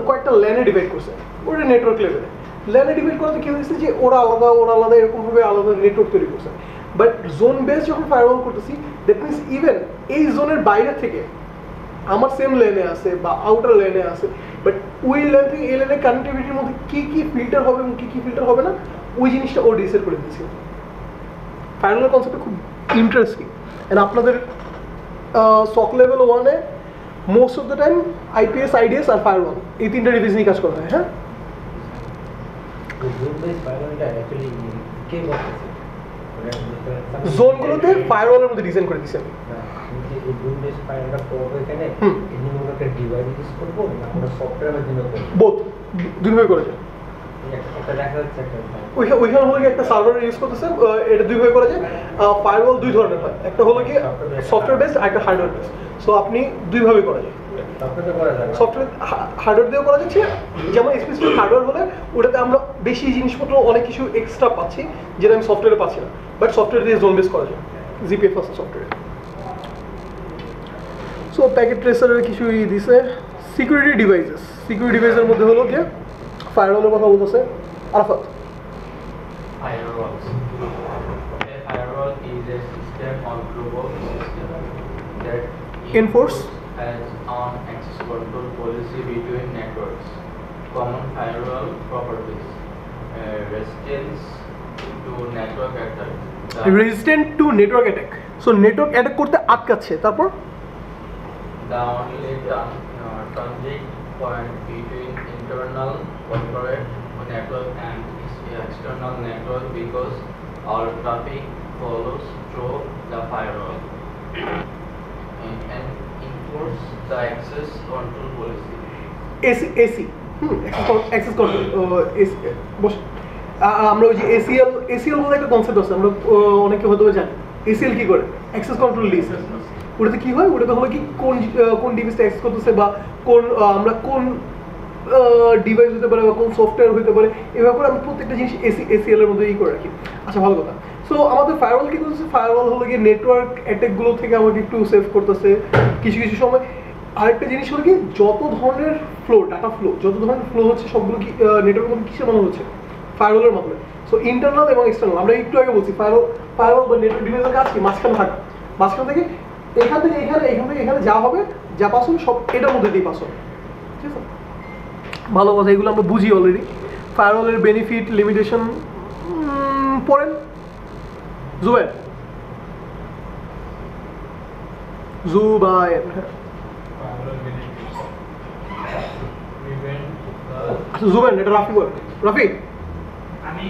কয়েকটা ল্যানে ডিভাইড করছে, ওটা নেটওয়ার্ক লেভেলে ল্যানে ডিভাইড করাতে কি হয়েছে যে ওরা আলাদা এরকমভাবে আলাদা নেটওয়ার্ক তৈরি করছে। বাট জোন বেস যখন ফায়ারওয়াল করতেছি, দ্যাট মিনস ইভেন এই জোনের বাইরে থেকে আমার সেম লেনে আছে বা আউটার লেনে আছে, বাট ওই লেন থেকে এই লেনের কানেক্টিভিটির মধ্যে কী কী ফিল্টার হবে এবং কী কী ফিল্টার হবে না, ওই জিনিসটা ও ডিসাইড করে দিয়েছিল। ফায়ারওয়াল কনসেপ্টটা খুব ইন্টারেস্টিং। অ্যান্ড আপনাদের সক লেভেল ওয়ানে most of the time IPS, IDS আর ফায়ারওয়াল এই তিনটা ডিভিশনই কাজ করা হয়। হ্যাঁ, জোনগুলোতে ফায়ারওয়ালের মধ্যে ডিজাইন করে দিয়েছি আমি। বোথ দুইভাবে করা যায়। ওইখানে হলো গিয়ে একটা সার্ভার ইউজ করতেছে, এটা দুইভাবে করা যায়। ফায়ারওয়াল দুই ধরনের হয়, একটা হলো গিয়ে সফটওয়্যার বেসড আর একটা হার্ডওয়্যার বেসড। সো আপনি দুইভাবে করা যায়, সফটওয়্যার হার্ডওয়্যার দিয়েও করা যাচ্ছে। যেমন স্পেসিফিক হার্ডওয়্যার হলে ওটাতে আমরা বেশি জিনিসপত্র অনেক কিছু এক্সট্রা পাচ্ছি যেটা আমি সফটওয়্যারে পাচ্ছি না, বাট সফটওয়্যার দিয়ে জোন বেস করা যায়, জিপিএফ আছে সফটওয়্যারে। সো প্যাকেট ট্রেসারের কিছু দিছে। সিকিউরিটি ডিভাইসের মধ্যে হলো গিয়ে ফায়ারওয়ালের কথা বলতেছে Arafat. Firewalls. A firewall is a system or group of systems that Enforce has on access control policy between networks. Common firewall properties: resistance to to network attack. Resistant two network attack. So network attack করতে আটকাচ্ছে, তারপর The only transit point between internal corporate network and external network because all traffic follows through the firewall and enforce the access control policy. AC access control আমরা ওই যে ACL বলে একটা concept আছে, আমরা অনেকে হয়তো জানি। এসিএল কি করে? Access control list. ওটাতে কি হয়? ওটাতে হলো কি কোন ডিভাইসটা অ্যাক্সেস করতেছে বা আমরা কোন ডিভাইস হতে পারে বা কোন সফটওয়্যার হতে পারে, এভাবে করে আমরা প্রত্যেকটা জিনিস এসিএল এর মধ্যে করে রাখি। আচ্ছা, ভালো কথা। সো আমাদের ফায়ারওয়াল কি করতেছে? ফায়ারওয়াল হলো গিয়ে নেটওয়ার্ক অ্যাটাকগুলো থেকে আমাকে একটু সেভ করতেছে কিছু কিছু সময়। আরেকটা জিনিস হলো কি, যত ধরনের ডাটা ফ্লো যত ধরনের ফ্লো হচ্ছে সবগুলো কি নেটওয়ার্কের মধ্যে কিসের মাধ্যমে হচ্ছে? ফায়ারওয়ালের মাধ্যমে। সো ইন্টারনাল এবং এক্সটার্নাল, আমরা একটু আগে বলছি ফায়ারওয়াল বা নেটওয়ার্ক ডিভাইসের কাজ কি? মাঝখানে থাকে। মাঝখান থেকে এখান থেকে এখানে যা হবে, যা পাস হবে সব এটার মধ্যে দিয়ে পাস হবে। ঠিক আছে, ভালো কথা, এগুলো আমরা বুঝি অলরেডি। ফায়ারওয়ালের বেনিফিট, লিমিটেশন পড়েন। জুবায়ের আচ্ছা, জুবায়ের এটা রাফি বল। রাফি, আমি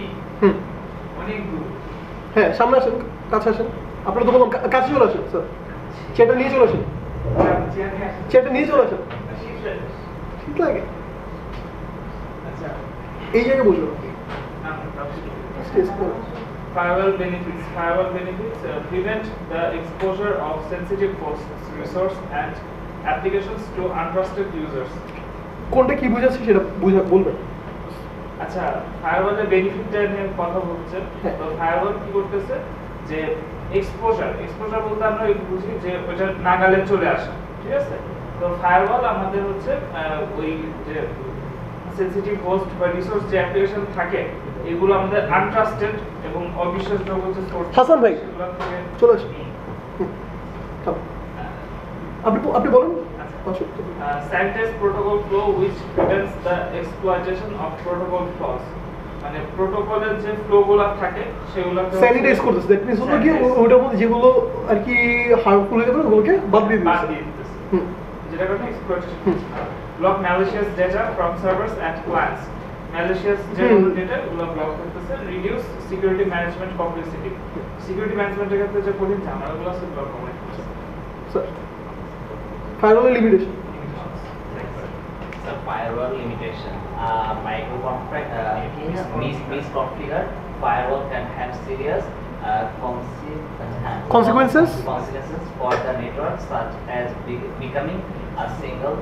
অনেক দূর। হ্যাঁ, সামনে আসেন, কাছে আসেন। আপনারা তো বললাম কাছে চলে আসেন। স্যার, চেয়ারটা নিয়ে চলে আসেন। চেয়ারটা নিয়ে চলে আসেন। ঠিক লাগে? আচ্ছা, এই জায়গায় বসবেন। Firewall benefits. Firewall benefits prevent the exposure of sensitive resource and applications to untrusted users. কোনটা কি বুঝাচ্ছে সেটা বলবেন। আচ্ছা, ফায়ারওয়ালের বেনিফিটটা নিয়ে কথা বলছেন। তো ফায়ারওয়াল কি করতেছে যে এক্সপোজার বলতে আমরা বুঝি যে ওটা নাগালে চলে আসে, ঠিক আছে? তো ফায়ারওয়াল আমাদের হচ্ছে ওই যে সেনসিটিভ হোস্ট বা রিসোর্স যে অ্যাপ্লিকেশন থাকে এগুলো আমাদের আনট্রাস্টেড এবং অবিশ্বাসযোগ্য যে সোর্স। হাসান ভাই চলে আসুন। আপনি বলুন। Sanitize protocol flow which prevents the exploitation of protocol flaws. মানে প্রোটোকলের যে ফ্লোগুলো থাকে সেগুলোকে স্যানিটাইজ করতেছে। দ্যাট মিন্স হলো কি ওটার মধ্যে যেগুলো আর কি হার্মফুল হয়ে যাবে ওগুলোকে বাদ দিয়ে দিতেছে। যেটা কারণে exploitation. Block malicious data from servers and clients. malicious যেগুলো ডেটা ওগুলো ব্লক করতেছে। Reduce security management complexity. Security ম্যানেজমেন্টের ক্ষেত্রে যে কঠিন ঝামেলাগুলো আছে ব্লক করে দিতেছে। Sir, firewall limitation. So firewall limitation. Misconfigured firewall can have serious Consequences for the network, such as becoming a single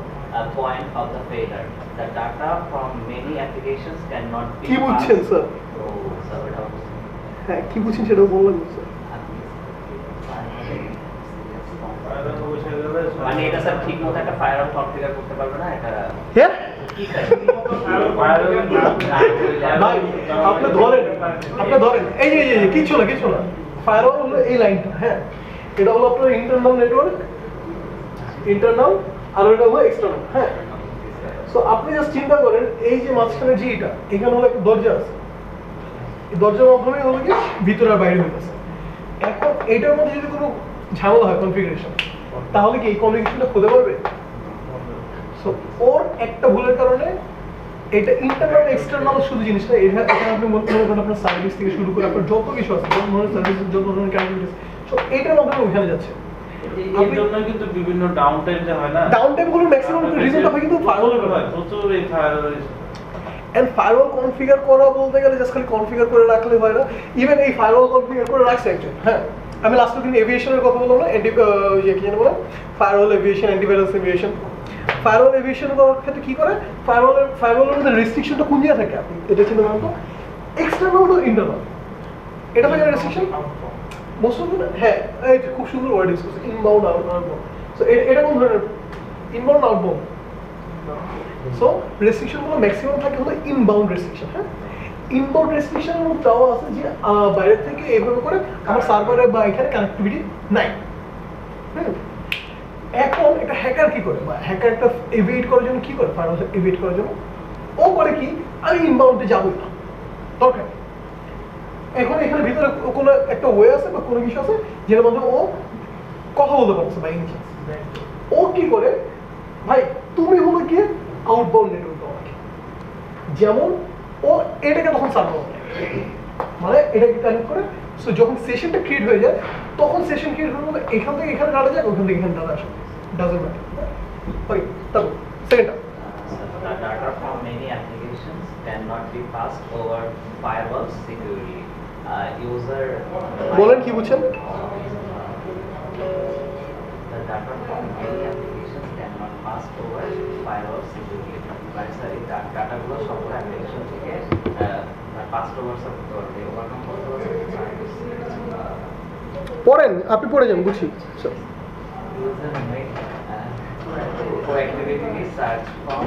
point of the failure. The data from many applications cannot be কি বুঝছেন sir? হ্যাঁ, কি বুঝছেন সেটাও বললেন sir. মানে এটা sir ঠিক মতো একটা ফায়ারওয়াল কনফিগার করতে পারবে না এটা। হ্যাঁ, কি স্যার? ভাই আপনি ধরেন এই যে কিছু না ফায়ারওয়াল হলো এই লাইনটা। হ্যাঁ, এটা হলো আপনার ইন্টারনাল নেটওয়ার্ক, ইন্টারনাল, আর এটা হলো এক্সটার্নাল। হ্যাঁ, সো আপনি জাস্ট চিন্তা করেন এই যে মাঝখানে যে এটা এখানে হলো একটা দরজা আছে, এই দরজার মাধ্যমে হলো কি ভিতরে আর বাইরে হইতেছে। এখন এটার মধ্যে যদি কোনো ঝামেলা হয় কনফিগারেশন, তাহলে কি এই কনফিগারেশনটা খুলতে পারবে? সো ওর একটা ভুলের কারণে এটা ইন্টারনাল এক্সটার্নাল শুধু জিনিস না, এটা আপনি মনে করেন আপনার সার্ভিস থেকে শুরু করে আপনার যত কিছু আছে, যত ধরনের সার্ভিস, যত ধরনের ক্যাপাবিলিটিস, সো এটার মাধ্যমে ওখানে যাচ্ছে। এর জন্য কিন্তু বিভিন্ন ডাউন টাইম যে হয় না, ডাউন টাইম গুলো ম্যাক্সিমাম রিজনটা হয় কিন্তু ফায়ারওয়ালের হয়। প্রচুর এই ফায়ারওয়াল এন্ড ফায়ারওয়াল কনফিগার করা বলতে গেলে জাস্ট খালি কনফিগার করে রাখলে হয় না। ইভেন এই ফায়ারওয়াল কনফিগার করে রাখছে একজন। হ্যাঁ, আমি লাস্টের দিন এভিয়েশনের কথা বললাম না, কি জানি বলে firewall aviation, antivirus aviation. Firewall aviation করার ক্ষেত্রে কি করে, ফায়ারওয়ালের মধ্যে রেস্ট্রিকশনটা কোন জায়গা থাকে আপনি এটা চিন্তা করেন তো, এক্সটার্নাল তো ইন্টারনাল, এটা থাকে রেস্ট্রিকশন বুঝতে না? হ্যাঁ, এটা খুব সুন্দর ওয়ার্ড ইউজ করছে, ইনবাউন্ড আউটবাউন্ড। সো এটা কোন ধরনের ইনবাউন্ড আউটবাউন্ড? সো রেস্ট্রিকশনগুলো ম্যাক্সিমাম থাকে হলো ইনবাউন্ড রেস্ট্রিকশন। হ্যাঁ, ইনবাউন্ড রেস্ট্রিকশন দেওয়া আছে যে বাইরে থেকে এইভাবে করে আমার সার্ভারে বা এখানে কানেক্টিভিটি নাই। এখন একটা হ্যাকার কি করে, বা হ্যাকার একটা এভিয়েট করার জন্য কি করে, ফায়ারওয়াল এভিয়েট করার জন্য ও করে কি, আমি ইনবাউন্ডে যাবই না, দরকার এখন এখানে ভিতরে কোনো একটা ওয়ে আছে বা কোনো কিছু আছে যেটার মধ্যে ও কথা বলতে পারছে বা ইংলিশ ও কি করে ভাই তুমি হলো কি আউটবাউন্ড নেটওয়ার্ক আমাকে যেমন ও এটাকে তখন সার্ভার মানে এটাকে কানেক্ট করে সো যখন সেশনটা ক্রিয়েট হয়ে যায় তখন সেশন ক্রিয়েট হয়ে গেলে এখান থেকে এখানে ডাটা যায় ওখান থেকে এখানে ডাটা আসে ডাজন্ট ম্যাটার ওকে তারপর সেকেন্ডটা The data from many applications cannot be passed over firewall securely. User বলেন কি বুঝছেন the data from many applications cannot pass over firewall securely. Like sir, এই data গুলো সবগুলো application থেকে pass over করতে পারবে, overcome করতে পারবে। পড়েন আপনি পড়ে যান বুঝছি User may proactively search for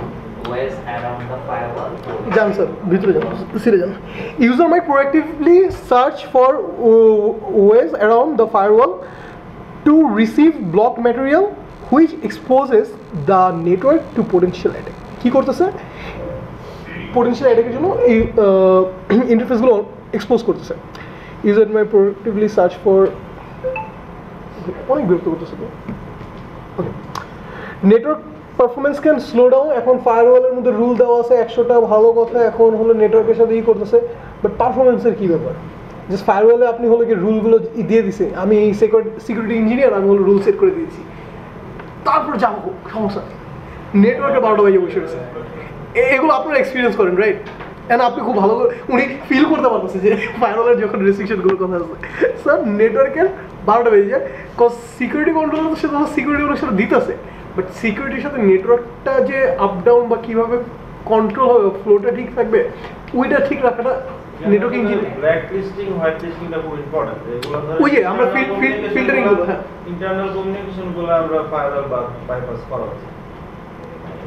ways around the firewall. যান স্যার ভিতরে যান সিরে যান user might proactively search for ways around the firewall to receive block material which exposes the network to potential attack কী করতেছে পোটেনশিয়াল অ্যাটাকের জন্য এই ইন্টারফেসগুলো এক্সপোজ করতেছে user might proactively search for অনেক বিরক্ত করতেছে okay network performance can slow down এখন ফায়ারওয়ালের মধ্যে রুল দেওয়া আছে 100টা ভালো কথা এখন হলো নেটওয়ার্কের সাথে ই করতেছে বাট পারফরমেন্সের কী ব্যাপার জাস্ট ফায়ারওয়ালে আপনি হলো কি রুলগুলো দিয়ে দিছে আমি সিকিউরিটি ইঞ্জিনিয়ার আমি হলো রুল সেট করে দিয়েছি তারপর যাবো সমস্যা নেটওয়ার্কে 12টা বাজে বসে গেছে এগুলো আপনারা এক্সপিরিয়েন্স করেন রাইট অ্যান্ড আপনি খুব ভালো করে উনি ফিল করতে পারতেছে যে ফায়ারওয়ালের যখন রেস্ট্রিকশনগুলোর কথা আছে স্যার নেটওয়ার্কের 12টা বেজে যায় কজ সিকিউরিটি কন্ট্রোলার তো সে তখন সিকিউরিটিগুলো সেটা দিতেছে বাট সিকিউরিটির সাথে নেটওয়ার্কটা যে আপ ডাউন বা কীভাবে কন্ট্রোল হবে ফ্লোটা ঠিক থাকবে ওইটা ঠিক রাখাটা network engineer black listing white লিস্টিংটা খুব ইম্পর্টেন্ট এগুলো ধরে ওই যে আমরা ফিল্টারিং গুলো হ্যাঁ ইন্টারনাল কমিউনিকেশন গুলো আমরা ফায়ারওয়াল বাইপাস করা উচিত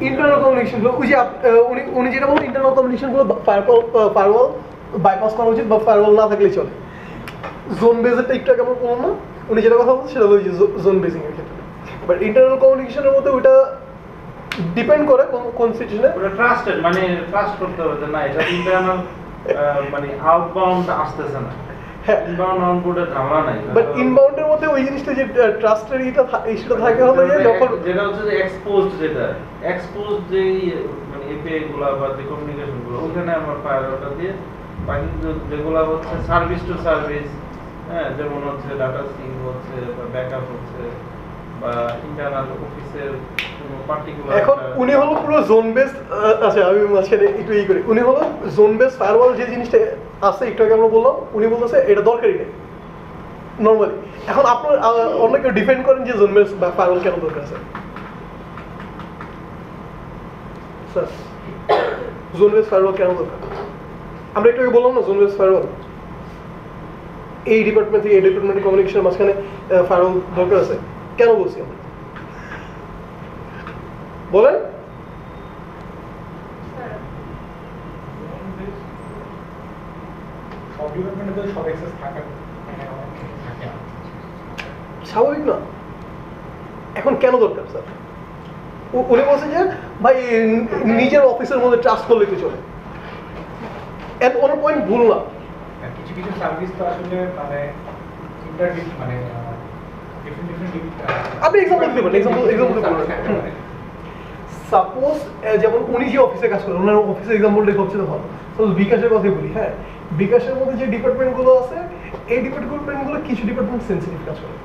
ইন্টারনাল কমিউনিকেশনগুলো ওই যে উনি যেটা বলেন ইন্টারনাল কমিউনিকেশনগুলো ফায়ারওয়াল বাইপাস করা উচিত বা ফায়ারওয়াল না থাকলেই চলে জোন বেজেরটা একটু কেমন বলুন না উনি যেটা কথা বলছেন সেটা হলো জোন বেজিংয়ের ক্ষেত্রে বাট ইন্টারনাল কমিউনিকেশনের মধ্যে ওইটা ডিপেন্ড করে কোন সিচুয়েশনে ওটা ট্রাস্টেড মানে ট্রাস্ট করতে হবে যে না এটা ইন্টারনাল মানে আউটবাউন্ড আসতেছে না হ্যাঁ ইনবাউন্ড আউটবাউন্ডে ঝামেলা নাই বাট ইনবাউন্ডের মধ্যে ওই জিনিসটা যে ট্রাস্টের ইস্যুটা থাকে হলো যে যখন যেটা হচ্ছে যে এক্সপোজড যে মানে এপিআই গুলো বা যে কমিউনিকেশন গুলো ওখানে আমরা ফায়ারওয়ালটা দিয়ে বাকি যেগুলো হচ্ছে সার্ভিস টু সার্ভিস হ্যাঁ যেমন হচ্ছে ডাটা সিঙ্ক হচ্ছে বা ব্যাকআপ হচ্ছে বা ইন্টারনাল অফিসের কোনো পার্টিকুলার এখন উনি হলো পুরো জোন বেসড আচ্ছা আমি মাঝখানে একটু ই করি উনি হলো জোন বেসড ফায়ারওয়াল যে জিনিসটা আছে একটু আগে আমরা বললাম উনি বলতেছে এটা দরকারই নেই নর্মালি এখন আপনার অন্য কেউ ডিফেন্ড করেন যে জোন বেসড ফায়ারওয়াল কেন দরকার আছে স্যার জোন বেসড ফায়ারওয়াল কেন দরকার আমরা একটু আগে বললাম না জোন বেসড ফায়ারওয়াল এই ডিপার্টমেন্ট থেকে এই ডিপার্টমেন্টের কমিউনিকেশনের মাঝখানে ফায়ারওয়াল দরকার আছে কেন বলছি আমরা বলেন সব ডিপার্টমেন্টে তো সব অ্যাক্সেস থাকে না স্বাভাবিক না এখন কেন দরকার স্যার উনি বলছেন যে ভাই নিজের অফিসের মধ্যে ট্রাস্ট করলে কি চলে এত অনেক পয়েন্ট ভুল না কিছু কিছু সার্ভিস তো আসলে মানে মানে আপনি এক্সাম্পল দিতে পারেন এক্সাম্পল সাপোজ যেমন উনি যে অফিসে কাজ করেন ওনার অফিসের এক্সাম্পলটাই সবচেয়ে ভালো সাপোজ বিকাশের কথাই বলি হ্যাঁ বিকাশের মধ্যে যে ডিপার্টমেন্টগুলো আছে এই ডিপার্টমেন্টগুলো কিছু ডিপার্টমেন্ট সেন্সিটিভ কাজ করে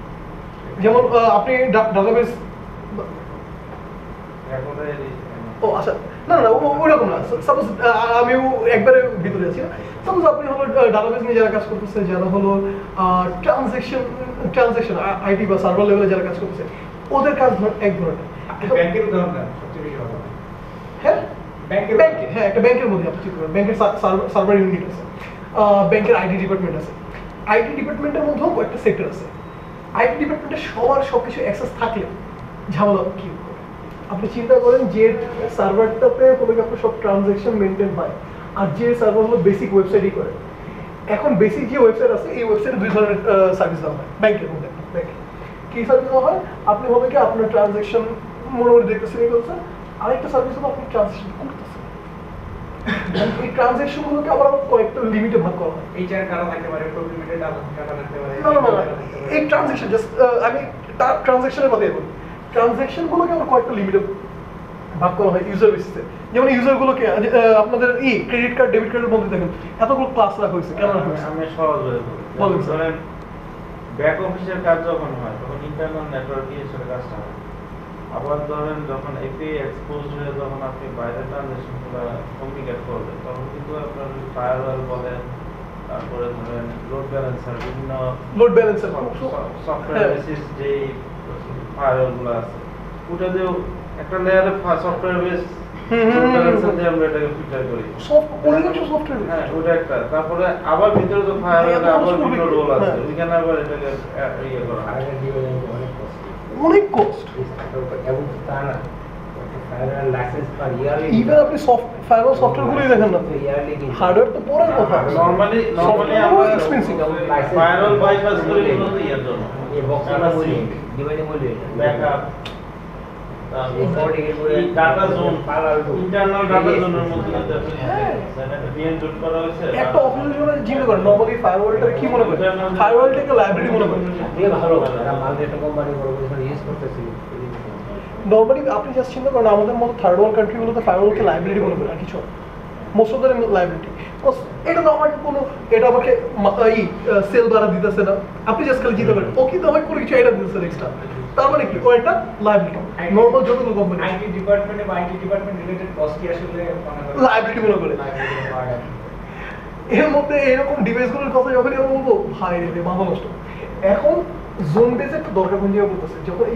যেমন আপনি ডাটাবেস ও আচ্ছা না না ওরকম না সাপোজ আমি একবারে ভিতরে আছি না সাপোজ আপনি হলো ডাটাবেস নিয়ে যারা কাজ করতেছে যারা হলো ট্রানজ্যাকশন আইটি বা সার্ভার লেভেলে যারা কাজ করতেছে ওদের কাজ এক ধরনের ব্যাংকের উদাহরণ দেন সবচেয়ে বেশি ভালো হ্যাঁ ব্যাংকে হ্যাঁ একটা ব্যাংকের মধ্যে আপনি ঠিক করবেন ব্যাংকের সার্ভার ইউনিট আছে ব্যাংকের আইটি ডিপার্টমেন্ট আছে আইটি ডিপার্টমেন্টের মধ্যেও কয়েকটা সেক্টর আছে আইটি ডিপার্টমেন্টে সবার সবকিছু অ্যাক্সেস থাকলে ঝামেলা কি আপনি চিন্তা করেন যে সার্ভারটাতে হলো আপনার সব ট্রানজ্যাকশন মেনটেন হয় আর যে সার্ভার হলো বেসিক ওয়েবসাইটই করে এখন বেসিক যে ওয়েবসাইট আছে এই ওয়েবসাইটে দুই ধরনের সার্ভিস দেওয়া হয় ব্যাংকের মধ্যে ব্যাংকে কী সার্ভিস দেওয়া হয় আপনি হবে কি আপনার ট্রানজ্যাকশন মোটামুটি দেখতেছেন এই করছেন আরেকটা সার্ভিস হলো আপনি ট্রানজ্যাকশন করতেছেন এই ট্রানজ্যাকশনগুলোকে আবার কয়েকটা লিমিটে ভাগ করা হয়। এইচআর কাটা থাকতে পারে, প্রোগ্রামেটেড কাটা থাকতে পারে। না এই ট্রানজ্যাকশন জাস্ট আমি ট্রানজ্যাকশনের কথাই বলি। ট্রানজ্যাকশনগুলোকে আবার কয়েকটা লিমিটে ভাগ করা হয় ইউজার বেসিসে। যেমন ইউজারগুলোকে আপনাদের ক্রেডিট কার্ড ডেবিট কার্ডের মধ্যে দেখেন এতগুলো ক্লাস রাখা হয়েছে, কেন রাখা হয়েছে? আমি সহজ হয়ে বলুন স্যার। ধরেন ব্যাক অফিসের কাজ যখন হয় তখন ইন্টারনাল নেটওয়ার্ক দিয়ে সেটা কাজটা হয়। আবার ধরেন যখন এপি এক্সপোজ হয়ে যখন আপনি বাইরের ট্রানজ্যাকশনগুলো কমিউনিকেট করবেন তখন কিন্তু আপনার ফায়ারওয়াল বলেন, তারপরে ধরেন লোড ব্যালেন্সার, বিভিন্ন লোড ব্যালেন্সার সফটওয়্যার বেসিস যে ফায়ারওয়ালগুলো আছে ওটা দিয়েও একটা লেয়ারে সফটওয়্যার বেস লোড ব্যালেন্সার দিয়ে আমরা এটাকে ফিল্টার করি। সফটওয়্যার হ্যাঁ ওটা একটা। তারপরে আবার ভিতরে তো ফায়ারওয়ালে আবার বিভিন্ন রোল আছে, ওইখানে আবার এটাকে ইয়ে করা হয়। অনেক কস্ট। এবং তা না ফায়ারওয়াল লাইসেন্স পার ইয়ারলি, ইভেন আপনি ফায়ারওয়াল সফটওয়্যারগুলোই দেখেন না, ইয়ারলি হার্ডওয়্যার তো পরের কথা। নরমালি আমরা এক্সপেন্সিভ ফায়ারওয়াল বাইপাস করি মূলত ইয়ার জন্য এই বক্সটা বলি ডিভাইডে বলি backup, data zone, internal data জোনের মধ্যে একটা ভিএন জোন করা হয়েছে। একটা অফিসের জন্য চিন্তা করেন নরমালি ফায়ারওয়ালটা কি মনে করেন? ফায়ারওয়ালটাকে লাইব্রেরি মনে করেন। এই ভালো না মাল্টি একটা কোম্পানি বড় করে ইউজ করতেছি। নরমালি আপনি জাস্ট চিন্তা করেন আমাদের মতো থার্ড ওয়ার্ল্ড কান্ট্রিগুলোতে ফায়ারওয়ালকে লাইব্রেরি মনে করেন আর কিছু মোস্ট অফ দ্য লাইব্রেরি। এটা তো আমাকে কোনো এটা আমাকে সেল বাড়া দিতেছে না, আপনি জাস্ট খালি চিন্তা করেন ও কিন্তু আমাকে কোনো কিছু এটা দিতেছে এক্সট্রা, তার মানে কি ও একটা লাইব্রেরি। নরমাল যতগুলো কোম্পানি আইটি ডিপার্টমেন্টে বা আইটি ডিপার্টমেন্ট রিলেটেড কস্ট আসলে লাইব্রেরি মনে করে। এর মধ্যে এরকম ডিভাইসগুলোর কথা যখনই আমরা বলবো ভাই রে মাথা নষ্ট। এখন জোন বেস একটা দরকার কোন জায়গায় বলতেছে যখন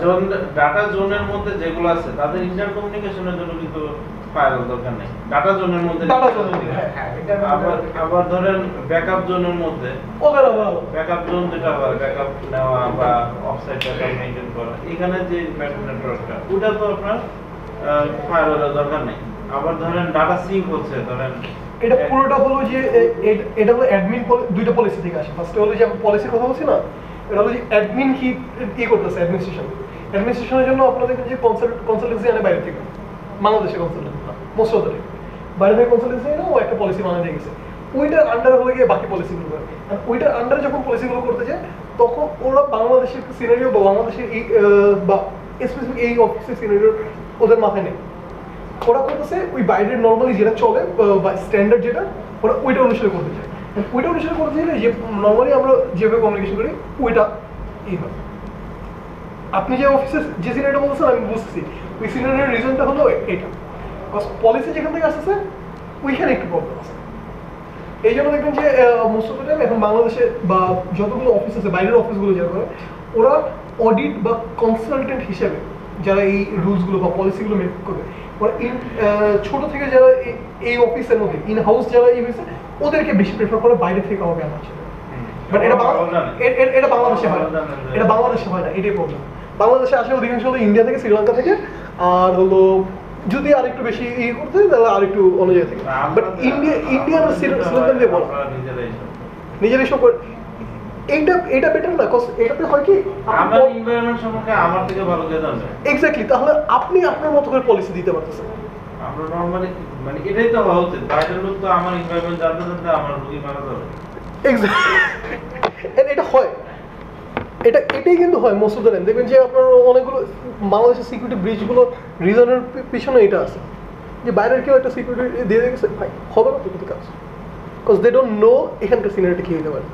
জোন ডাটা জোনের মধ্যে যেগুলো আছে তাদের ইন্টার কমিউনিকেশনের জন্য কিন্তু ফায়ারওয়াল দরকার নেই। ডাটা জোনের মধ্যে আবার ধরেন ব্যাকআপ জোনের মধ্যে ওদের আবার ব্যাকআপ জোন যেটা হয় ব্যাকআপ নেওয়া বা অফসাইট ব্যাকআপ মেইনটেইন করা, এখানে যে নেটওয়ার্কটা ওটা তো আপনার ফায়ারওয়ালের দরকার নেই। আবার ধরেন ডাটা সিঙ্ক হচ্ছে, ধরেন এটা পুরোটা হলো যে এটা হলো অ্যাডমিন দুইটা পলিসি থেকে আসে। ফার্স্টে হলো যে আমি পলিসির কথা বলছি না, এটা হলো যে অ্যাডমিন কি করতেছে অ্যাডমিনিস্ট্রেশনের জন্য আপনাদের যে কনসালটেন্সি আনে বাইরে থেকে, বাংলাদেশে কনসালটেন্সি না মোস্ট অফ দ্য টাইম বাইরে থেকে কনসালটেন্সি না, ও একটা পলিসি বানাতে গেছে, ওইটার আন্ডারে হয়ে গিয়ে বাকি পলিসিগুলো করে। আর ওইটার আন্ডারে যখন পলিসিগুলো করতে যায় তখন ওরা বাংলাদেশের সিনারিও বা বাংলাদেশের এই বা স্পেসিফিক এই অফিসের সিনারিও ওদের মাথায় নেই। ওরা করতেছে ওই বাইরের নর্মালি যেটা চলে বা স্ট্যান্ডার্ড যেটা ওরা ওইটা অনুসারে করতে চায়। ওইটা অনুসারে করতে চাইলে যে নর্মালি আমরা যেভাবে কমিউনিকেশন করি ওইটা এইভাবে। আপনি যে অফিসে যে সিনারিটা বলছেন আমি বুঝতেছি, ওই সিনারির রিজনটা হলো এটা, পলিসি যেখান থেকে আসতেছে ওইখানে একটু প্রবলেম আছে। এই জন্য দেখবেন যে মোস্ট অফ দ্য টাইম এখন বাংলাদেশে বা যতগুলো অফিস আছে বাইরের অফিসগুলো যারা করে ওরা অডিট বা কনসালটেন্ট হিসেবে যারা এই রুলসগুলো বা পলিসিগুলো মেক করবে ওরা ছোট থেকে যারা এই অফিসের মধ্যে ইন হাউস যারা এই হয়েছে ওদেরকে বেশি প্রেফার করে বাইরে থেকে কাউকে আনা হচ্ছে। বাট এটা বাংলাদেশে হয় না, এটা বাংলাদেশে হয় না, এটাই প্রবলেম। বাংলাদেশে আসে অধিকাংশ হলো ইন্ডিয়া থেকে, শ্রীলঙ্কা থেকে, আর হলো যদি আরেকটু বেশি ইয়ে করতে তাহলে আরেকটু অন্য জায়গা থেকে। বাট ইন্ডিয়ান শ্রীলঙ্কা দিয়ে বলা নিজেরাই সব করে এইটা বেটার না, কজ এটাতে হয় কি আমার এনভায়রনমেন্ট সম্পর্কে আমার থেকে ভালো কে জানবে। এক্স্যাক্টলি, তাহলে আপনি আপনার মতো করে পলিসি দিতে পারতেছেন। আমরা নরমালি মানে এটাই তো হওয়া উচিত, বাইরের লোক তো আমার এনভায়রনমেন্ট জানতে জানতে আমার রোগী মারা যাবে। এক্স্যাক্টলি, এটা হয়, এটাই কিন্তু হয় মোস্ট অফ দ্য টাইম। দেখবেন যে আপনার অনেকগুলো বাংলাদেশের সিকিউরিটি ব্রিজগুলো রিজনের পিছনে এটা আছে যে বাইরের কেউ একটা সিকিউরিটি দিয়ে গেছে, ভাই হবে না তো কিন্তু কাজ, বিকজ দে ডোন্ট নো এখানকার সিনারিটি কী হতে পারে।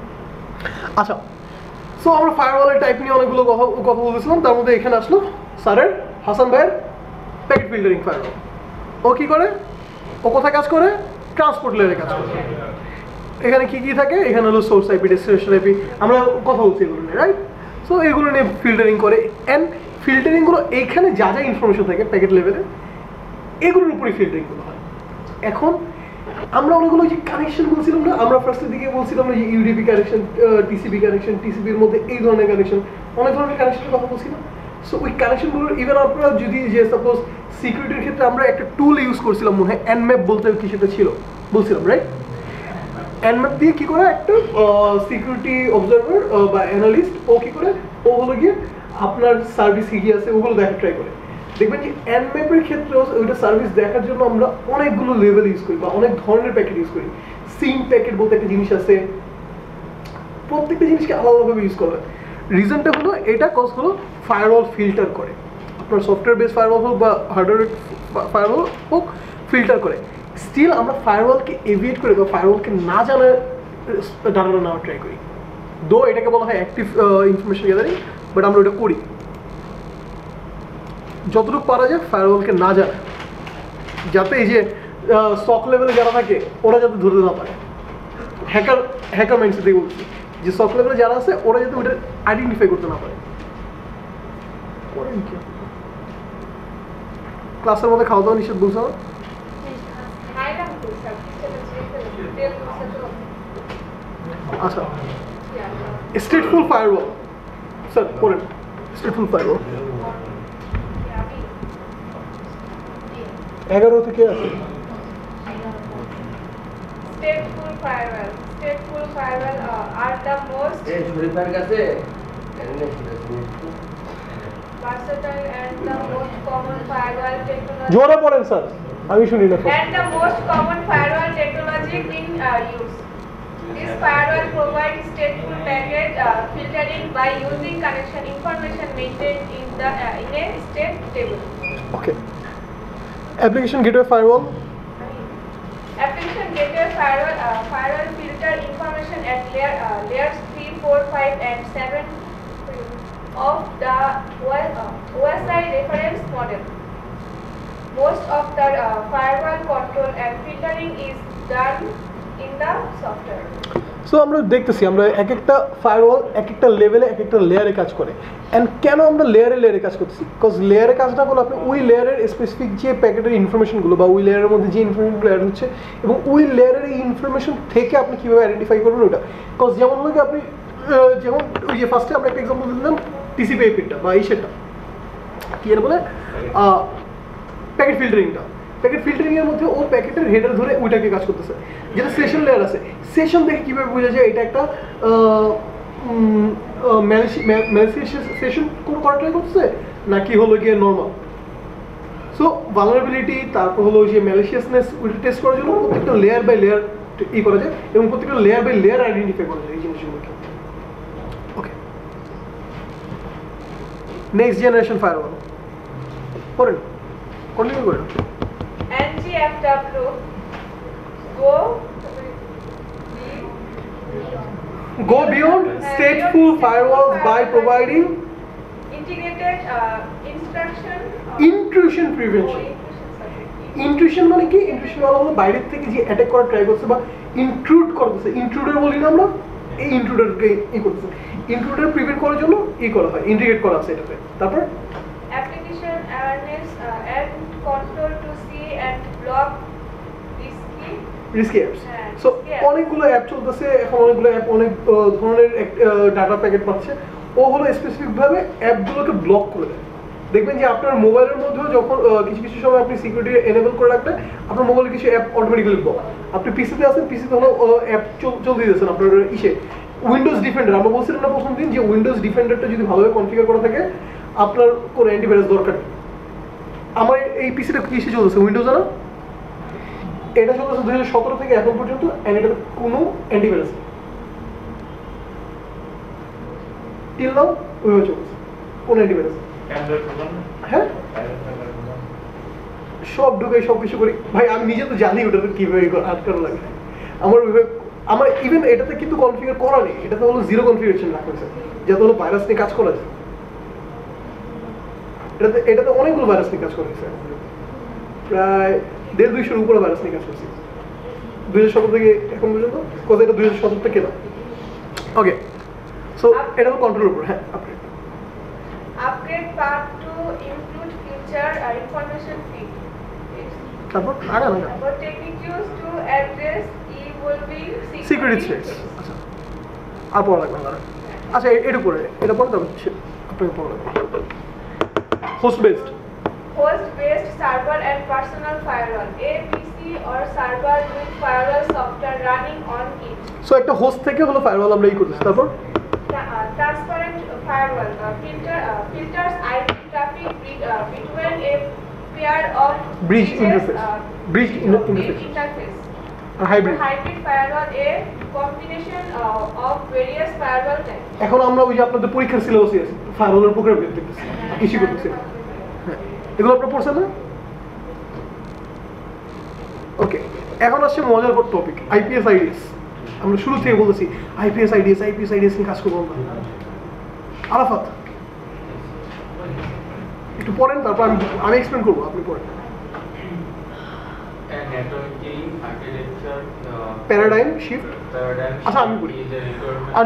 আচ্ছা, সো আমরা ফায়ারওয়ালের টাইপ নিয়ে অনেকগুলো কথা বলতেছিলাম, তার মধ্যে এখানে আসলো স্যারের হাসান ভাইয়ের প্যাকেট ফিল্টারিং ফায়ারওয়াল। ও কী করে, ও কোথায় কাজ করে, ট্রান্সপোর্ট লেয়ারে কাজ করে। এখানে কী কী থাকে, এখানে হলো সোর্স আইপি, ডেস্টিনেশন আইপি, আমরা কথা বলছি এগুলো নিয়ে, রাইট? সো এগুলো নিয়ে ফিল্টারিং করে, অ্যান্ড ফিল্টারিংগুলো এইখানে যা যা ইনফরমেশন থাকে প্যাকেট লেভেলে এগুলোর উপরেই ফিল্টারিংগুলো হয়। এখন আমরা অনেকগুলো যে কানেকশন বলছিলাম না, আমরা ফার্স্টের দিকে বলছিলাম না যে ইউডিপি কানেকশন, টিসিপি কানেকশন, টিসিপির মধ্যে এই ধরনের কানেকশন, অনেক ধরনের কানেকশনের কথা বলছিলাম। সো ওই কানেকশনগুলোর ইভেন আপনারা যদি যে সাপোজ সিকিউরিটির ক্ষেত্রে আমরা একটা টুল ইউজ করছিলাম মনে হয়, এনম্যাপ বলতে কিছুটা ছিল বলছিলাম, রাইট? এনম্যাপ দিয়ে কী করে একটা সিকিউরিটি অবজারভার বা অ্যানালিস্ট ও কী করে, ও হলো গিয়ে আপনার সার্ভিস কী কী আছে ওগুলো দেখা ট্রাই করে। দেখবেন যে Nmap-এর ক্ষেত্রেও ওইটা সার্ভিস দেখার জন্য আমরা অনেকগুলো লেভেল ইউজ করি বা অনেক ধরনের প্যাকেট ইউজ করি। সিম প্যাকেট বলতে একটা জিনিস আছে, প্রত্যেকটা জিনিসকে আলাদাভাবে ইউজ করা হয়। রিজনটা হলো এটা কজ হলো ফায়ারওয়াল ফিল্টার করে, আপনার সফটওয়্যার বেস ফায়ারওয়াল হোক বা হার্ডওয়্যার ফায়ারওয়াল হোক ফিল্টার করে। স্টিল আমরা ফায়ারওয়ালকে এভিয়েট করে বা ফায়ারওয়ালকে না জানার ডাটাটা নেওয়ার ট্রাই করি। দো এটাকে বলা হয় অ্যাক্টিভ ইনফরমেশন গ্যাদারিং, বাট আমরা ওটা করি যতটুকু পারা যায় ফায়ারওয়ালকে না জানা, যাতে এই যে স্টক লেভেলে যারা থাকে ওরা যাতে ধরতে না পারে। হ্যাকার মাইন্ডসেট থেকে বলছি যে স্টক লেভেলে যারা আছে ওরা যাতে ওটা আইডেন্টিফাই করতে না পারে। ক্লাসের মধ্যে খাওয়া দাওয়া নিষেধ বলছো? আচ্ছা, স্টেটফুল ফায়ারওয়াল স্যার পড়েন। স্টেটফুল ফায়ারওয়াল 11 থেকে আছে। Stateful firewall. Stateful firewall are the most versatile and the most common firewall technology. জোরে পড়েন স্যার, আমি শুনি না। And the most common firewall technology in use. This firewall provides stateful packet filtering by using connection information maintained in a state table. Okay. Application gateway firewall. Application gateway firewall filter information at layers 3, 4, 5 and 7 of the OSI reference model. Most of the firewall control and filtering is done in the software. So আমরা দেখতেছি আমরা এক একটা firewall এক একটা লেভেলে এক একটা লেয়ারে কাজ করে। অ্যান্ড কেন আমরা লেয়ারে কাজ করতেছি? বিকজ লেয়ারে কাজটা হলো আপনি ওই লেয়ারের স্পেসিফিক যে প্যাকেটের ইনফরমেশনগুলো বা ওই লেয়ারের মধ্যে যে ইনফরমেশনগুলো অ্যাড হচ্ছে এবং ওই লেয়ারের এই ইনফরমেশন থেকে আপনি কীভাবে আইডেন্টিফাই করবেন ওটা। বিকজ যেমন হলো আপনি যেমন ওই যে ফার্স্টে আমরা একটা এক্সাম্পল দিলাম টিসিপি আইপিটা বা এই সেটটা কী যেন বলে প্যাকেট ফিল্টারিংটা। প্যাকেট ফিল্টারিংয়ের মধ্যে ও প্যাকেটের হেডার ধরে ওইটাকে কাজ করতেছে, যেটা সেশন লেয়ার আছে। সেশন দেখে কীভাবে বোঝা যায় এটা একটা ম্যালিশিয়াস সেশন কোনো করা ট্রাই করতেছে নাকি হলো গিয়ে নর্মাল। সো ভালনারেবিলিটি তারপর হলো যে ম্যালিশিয়াসনেস ওইটা টেস্ট করার জন্য প্রত্যেকটা লেয়ার বাই লেয়ার ই করা যায় এবং প্রত্যেকটা লেয়ার বাই লেয়ার আইডেন্টিফাই করা যায় এই জিনিসগুলোকে। ওকে, নেক্সট জেনারেশন ফায়ারওয়াল করেন, কন্টিনিউ করেন। NGFW go beyond stateful firewalls by providing integrated intrusion prevention. Intrusion মানে কি? ইন্ট্রুশন মানে হলো বাইরের থেকে যে অ্যাটাক করার ট্রাই করছে বা ইনট্রুড করতেছে, ইনট্রুডার বলি না আমরা, এই ইনট্রুডারকে ই করতেছে। ইনট্রুডার প্রিভেন্ট করার জন্য ই করা হয়, ইন্টিগ্রেট করা আছে এটাতে। তারপর application awareness and control to see and block risky apps. So অনেকগুলো অ্যাপ চলতেছে এখন, অনেকগুলো অ্যাপ অনেক ধরনের ডাটা প্যাকেট পাচ্ছে। ও হলো স্পেসিফিকভাবে অ্যাপগুলোকে ব্লক করে দেয়। দেখবেন যে আপনার মোবাইলের মধ্যেও যখন কিছু কিছু সময় আপনি সিকিউরিটি এনেবল করে রাখলে আপনার মোবাইলে কিছু অ্যাপ অটোমেটিক্যালি ব্লক। আপনি পিসিতে আছেন, পিসিতে হলো অ্যাপ চলতে দিয়েছেন আপনার ইসে উইন্ডোজ ডিফেন্ডার। আমরা বলছিলাম না প্রথম দিন যে উইন্ডোজ ডিফেন্ডারটা যদি ভালোভাবে কনফিগার করা থাকে আপনার কোনো অ্যান্টিভাইরাস দরকার নেই। আমার এই পিসিটা কিসে চলতেছে? উইন্ডোজে না? এটা চলতেছে 2017 থেকে এখন পর্যন্ত, এন্ড এটাতে কোনো অ্যান্টিভাইরাস নেই টিল নাও, ওইভাবে চলছে, কোনো অ্যান্টিভাইরাস। হ্যাঁ, সব ঢুকে সব কিছু করি ভাই, আমি নিজে তো জানি ওটাতে কীভাবে আটকানো লাগে। আমার ওইভাবে আমার ইভেন এটাতে কিন্তু কনফিগার করা নেই, এটাতে হলো জিরো কনফিগারেশন রাখা হয়েছে যাতে হলো ভাইরাস নিয়ে কাজ করা যায়। এটাতে অনেকগুলো ভাইরাস নিয়ে কাজ করা হয়েছে, প্রায় 150-200 উপরে ভাইরাস নিয়ে কাজ করছি 2017 থেকে এখন পর্যন্ত। কোথায় এটা 2017 থেকে না। ওকে, সো এটা হলো কন্ট্রোলের উপর। হ্যাঁ, upgrade path to include future information feed. তারপর আগা না About techniques used to address evolving security threats. আচ্ছা, আর পড়া লাগবে না। আচ্ছা, এটা পড়ে তারপর আপনাকে পড়া লাগবে host based server and personal firewall, a PC or server with firewall software running on it. So একটা হোস্ট থেকে হলো ফায়ারওয়াল আমরা ই করতেছি। তারপর transparent firewall filters IP traffic between a pair of Bridge bridges, interface. Bridge interface. interface. Hybrid. Hybrid firewall a combination of various firewall types. এখন আমরা ওই যে আপনাদের পরীক্ষার সিলেবাসে আছে ফায়ারওয়ালের প্রোগ্রাম দেখতেছি কিছু করতেছি হ্যাঁ এগুলো আপনারা পড়ছেন না ওকে এখন আসছে মজার টপিক আইপিএস আইডিএস আমরা শুরু থেকে বলতেছি আইপিএস আইডিএস নিয়ে কাজ করবো আমরা আরাফাত একটু পড়েন তারপর আমি এক্সপ্লেন করবো আপনি পড়েন Networking architecture প্যারাডাইম শিফট আচ্ছা আমি বলি আর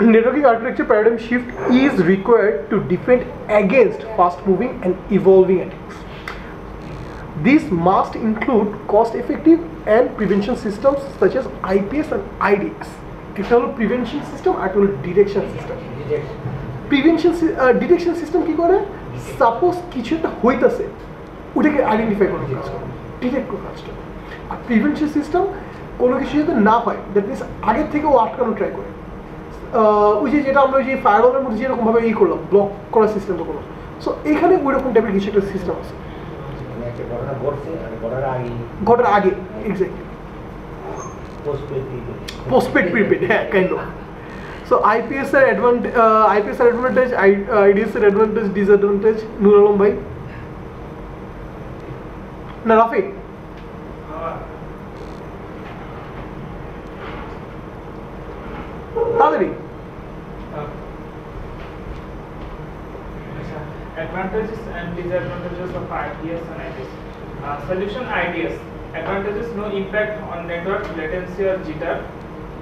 networking architecture paradigm shift is required to defend against fast moving and evolving attacks. This must include cost effective and prevention systems such as IPS and IDS. It's a prevention system and a detection system. Detection system কি করে suppose কিছু একটা হইতাছে ওটাকে identify করার কাজ করে detect করার কাজ করে আর প্রিভেনশন সিস্টেম কোনো কিছু যাতে না হয় দ্যাট মিনস আগের থেকে ও আটকানো ট্রাই করে ওই যে যেটা আমরা ওই যে ফায়ারওয়ালের মধ্যে যেরকমভাবে করলাম ব্লক করার সিস্টেমটা করলাম সো এখানে ওই রকম টাইপের কিছু একটা সিস্টেম আছে ঘটার আগে এক্স্যাক্টলি পোস্টপেড প্রিপেড হ্যাঁ কাইন্ড অফ সো আইপিএস এর অ্যাডভান্টেজ আইডিএস এর অ্যাডভান্টেজ ডিসঅ্যাডভান্টেজ নূর আলম ভাই না রাফিক তাড়াতাড়ি Advantages and disadvantages of IPS and IDS. Solution IDS. Advantages: no impact on network latency or jitter.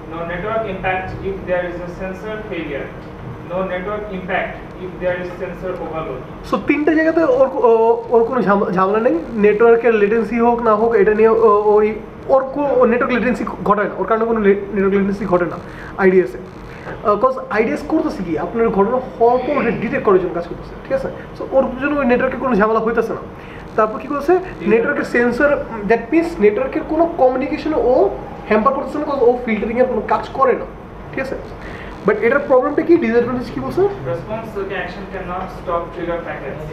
No network impact if there is a sensor failure. No network impact if there is sensor overload. So তিনটা জায়গাতে ওর কোনো ঝামেলা নেই নেটওয়ার্কের latency হোক না হোক এটা নিয়ে ওই ওর নেটওয়ার্ক লেটেন্সি ঘটায় না ওর কারণে কোনো নেটওয়ার্ক লেটেন্সি ঘটে না আইডিএসে বিকজ আইডিএস করতেছে কি আপনার ঘটনা হওয়ার পর ওটা ডিটেক্ট করার জন্য কাজ করতেছে ঠিক আছে সো ওর জন্য ওই নেটওয়ার্কের কোনো ঝামেলা হইতেছে না তারপর কী করছে নেটওয়ার্কের সেন্সর দ্যাট মিনস নেটওয়ার্কের কোনো কমিউনিকেশনে ও হ্যাম্পার করতেছে না ও ফিল্টারিংয়ের কোনো কাজ করে না ঠিক আছে বাট এটার প্রবলেমটা কি ডিসঅ্যাডভান্টেজ কি বলছে Response action cannot stop trigger packets.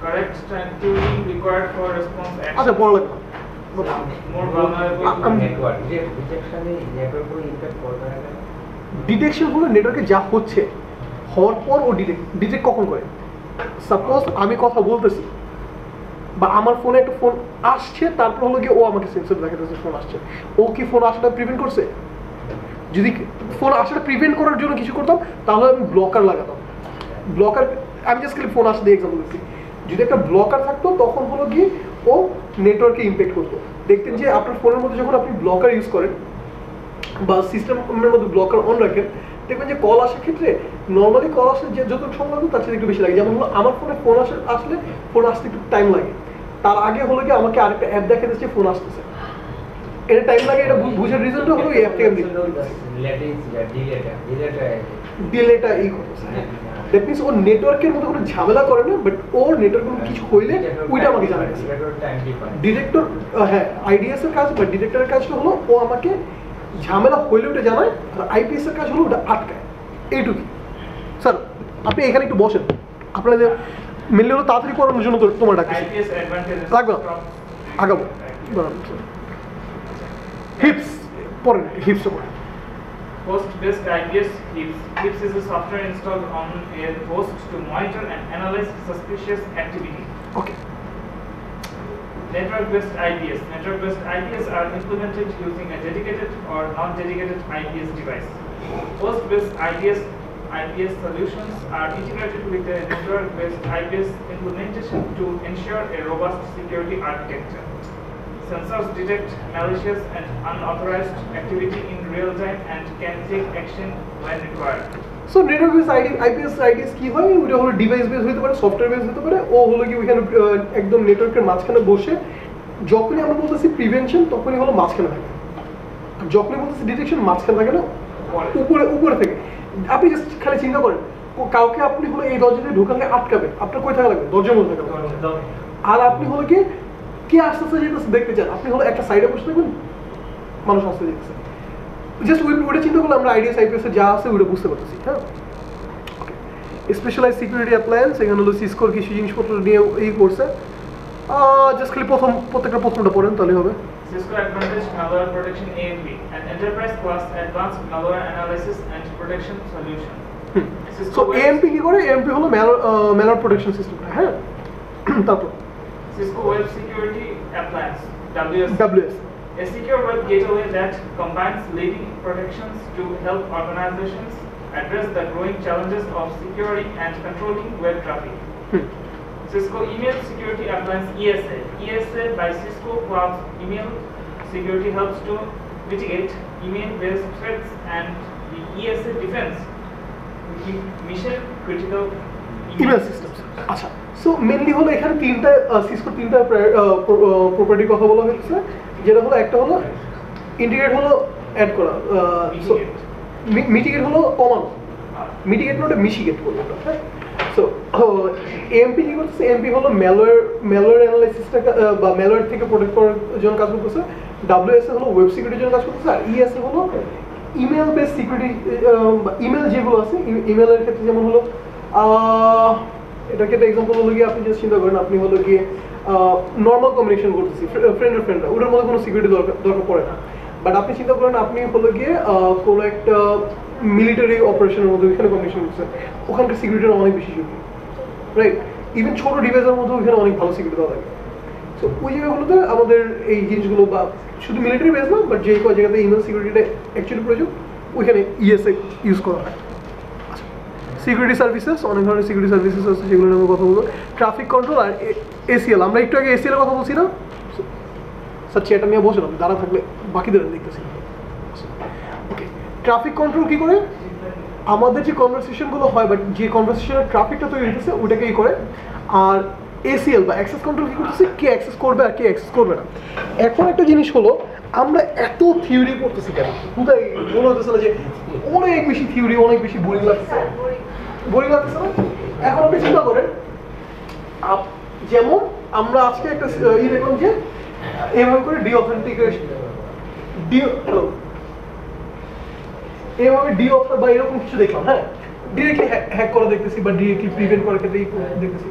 Correct tuning required for response action. আচ্ছা বড় লাগবে More vulnerable to নেটওয়ার্ক ডিটেকশনে নেটওয়ার্ক কোনো ইমপ্যাক্ট করবে না ডিটেকশন হলো নেটওয়ার্কে যা হচ্ছে হওয়ার পর ও ডিটেক্ট কখন করে সাপোজ আমি কথা বলতেছি বা আমার ফোনে একটা ফোন আসছে তারপর হলো গিয়ে ও আমাকে সেন্সর দেখাতেছে ফোন আসছে ও কি ফোন আসাটা প্রিভেন্ট করছে যদি ফোন আসাটা প্রিভেন্ট করার জন্য কিছু করতাম তাহলে আমি ব্লকার লাগাতাম ব্লকার আমি জাস্ট খালি ফোন আসতে এক্সাম্পল দিচ্ছি যদি একটা ব্লকার থাকতো তখন হলো গিয়ে ও নেটওয়ার্কে ইমপ্যাক্ট করতো দেখতেন যে আপনার ফোনের মধ্যে যখন আপনি ব্লকার ইউজ করেন বা সিস্টেমের মধ্যে ব্লকার অন রাখেন দেখবেন যে কল আসার ক্ষেত্রে নর্মালি কল আসলে যে যত সময় লাগবে তার সাথে একটু বেশি লাগে যেমন হলো আমার ফোনে ফোন আসলে ফোন আসতে একটু টাইম লাগে তার আগে হলো কি আমাকে আরেকটা অ্যাপ দেখা যাচ্ছে ফোন আসতেছে এটা টাইম লাগে এটা বুঝার রিজনটা হলো এই অ্যাপ থেকে ডিলেটা এই করতেছে দ্যাট মিনস ও নেটওয়ার্কের মধ্যে কোনো ঝামেলা করে না বাট ওর নেটওয়ার্কের কিছু হইলে ওইটা আমাকে জানাচ্ছে ডিটেক্টর হ্যাঁ আইডিএস এর কাজ বা ডিটেক্টরের কাজটা হলো ও আমাকে ঝামেলা হইলে ওটা জানায় আর আইপিএস এর কাজ হলো ওটা আটকায় এইটুকুই স্যার আপনি এখানে একটু বসেন আপনাদের মেনলি হলো তাড়াতাড়ি করানোর জন্য তোমার ডাকতেছি IPS advantages. লাগবে না আগাবো হিপস পড়েন হিপসটা পড়েন Host-based IPS HIPS. HIPS is a software installed on a host to monitor and analyze suspicious activity. Okay Network-based IPS. Network-based IPS are implemented using a dedicated or non-dedicated IPS device. Host-based IPS solutions are integrated with a network-based IPS implementation to ensure a robust security architecture. Sensors detect malicious and unauthorized activity in real time and can take action when required. So network base IPS IDs কি হয় ওটা হলো device base হতে পারে software base হতে পারে ও হলো কি ওইখানে একদম নেটওয়ার্কের মাঝখানে বসে যখনই আমরা বলতেছি প্রিভেনশন তখনই হলো মাঝখানে থাকে আর যখনই বলতেছি ডিটেকশন মাঝখানে থাকে না উপরে থেকে আপনি জাস্ট খালি চিন্তা করেন কাউকে আপনি হলো এই দরজা দিয়ে ঢোকালে আটকাবেন আপনার কই থাকা লাগবে দরজার মধ্যে থাকা আর আপনি হলো কি কে আস্তে আস্তে যেতেছে দেখতে চান আপনি হলো একটা সাইডে বসে থাকবেন মানুষ আসতে যেতেছে জাস্ট ওইটা চিন্তা করলে আমরা আইডিএস আইপিএস যা আছে ওইটা বুঝতে পারতেছি। হ্যাঁ, স্পেশালাইজ সিকিউরিটি অ্যাপ্লায়েন্স, এখানে হলো সিসকোর কিছু জিনিসপত্র নিয়ে করছে। জাস্ট খালি প্রত্যেকটা প্রথমটা পড়েন তাহলে হবে। Cisco Advantage Malware Protection AMP, an enterprise class advanced malware analysis and protection solution. So AMP কি করে? AMP হলো malware protection system। হ্যাঁ, তারপর Cisco Web Security Appliance WS, a secure web gateway that combines leading protections to help organizations address the growing challenges of securing and controlling web traffic. Cisco Email Security Appliance ESA. ESA by Cisco Cloud Email Security helps to mitigate email-based threats, and the ESA defense mission critical email systems। আচ্ছা, so mainly হলো এখানে সিসকোর তিনটা প্রপার্টির কথা বলা হয়েছে, যেটা হলো একটা হলো ইন্টিগ্রেট হলো অ্যাড করা, মিটিগেট হলো কমানো, মিটিগেট নট মিশিগেট করবো। হ্যাঁ, সো এমপি কি করতেছে? এমপি হলো ম্যালওয়্যার অ্যানালাইসিসটা বা ম্যালওয়্যার থেকে প্রোটেক্ট করার জন্য কাজ করতেছে। ডাব্লিউএস হলো ওয়েব সিকিউরিটির জন্য কাজ করতেছে। আর ইএসএ হলো ইমেল বেস সিকিউরিটি, ইমেল যেগুলো আছে ইমেলের ক্ষেত্রে, যেমন হলো এটাকে একটা এক্সাম্পল হলো গিয়ে আপনি জাস্ট চিন্তা করেন আপনি হলো গিয়ে নর্মাল কমিউনিকেশন করতেছি ফ্রেন্ডরা, ওটার মধ্যে কোনো সিকিউরিটি দরকার পড়ে না। বাট আপনি চিন্তা করেন আপনি হলো গিয়ে কোনো একটা মিলিটারি অপারেশনের মধ্যে ওইখানে কমিউনিকেশন করছেন, ওখানকার সিকিউরিটির অনেক বেশি জরুরি, রাইট? ইভেন ছোটো ডিভাইসের মধ্যে ওইখানে অনেক ভালো সিকিউরিটি দেওয়া লাগে। সো ওই জায়গাগুলোতে আমাদের এই জিনিসগুলো, বা শুধু মিলিটারি বেস না, বাট যে কোনো জায়গাতে ইমেল সিকিউরিটিটা অ্যাকচুয়ালি প্রয়োজন, ওইখানে ইএসএ ইউজ করা হয়। আচ্ছা, সিকিউরিটি সার্ভিসেস, অনেক ধরনের সিকিউরিটি সার্ভিসেস আছে যেগুলো নিয়ে কথা বলবো। ট্রাফিক কন্ট্রোল আর এসিএল, আমরা একটু আগে এসিএল এর কথা বলছি না? স্যার চেয়ারটা নিয়ে বসলাম, দাঁড়া থাকলে বাকিদের দেখতেছি। ওকে, ট্রাফিক কন্ট্রোল কি করে? আমাদের যে কনভারসেশনগুলো হয় বা যে কনভারসেশনের ট্রাফিকটা তৈরি হতেছে ওটাকেই করে। আর এসিএল বা অ্যাক্সেস কন্ট্রোল কি করতেছে? কে অ্যাক্সেস করবে আর কে অ্যাক্সেস করবে না। এখন একটা জিনিস হলো, আমরা এত থিওরি পড়তেছি কেন? কোথায় মনে হতেছে না যে অনেক বেশি থিওরি, অনেক বেশি বোরিং লাগতেছে না? এখন আপনি চিন্তা করেন, যেমন আমরা আজকে একটা দেখলাম যে এভাবে করে ডিঅথেন্টিকেশন, এভাবে ডিঅথেন্ট বা এরকম কিছু দেখলাম। হ্যাঁ, ডিরেক্টলি হ্যাক করা দেখতেছি বা ডিরেক্টলি প্রিভেন্ট করার ক্ষেত্রে দেখতেছি।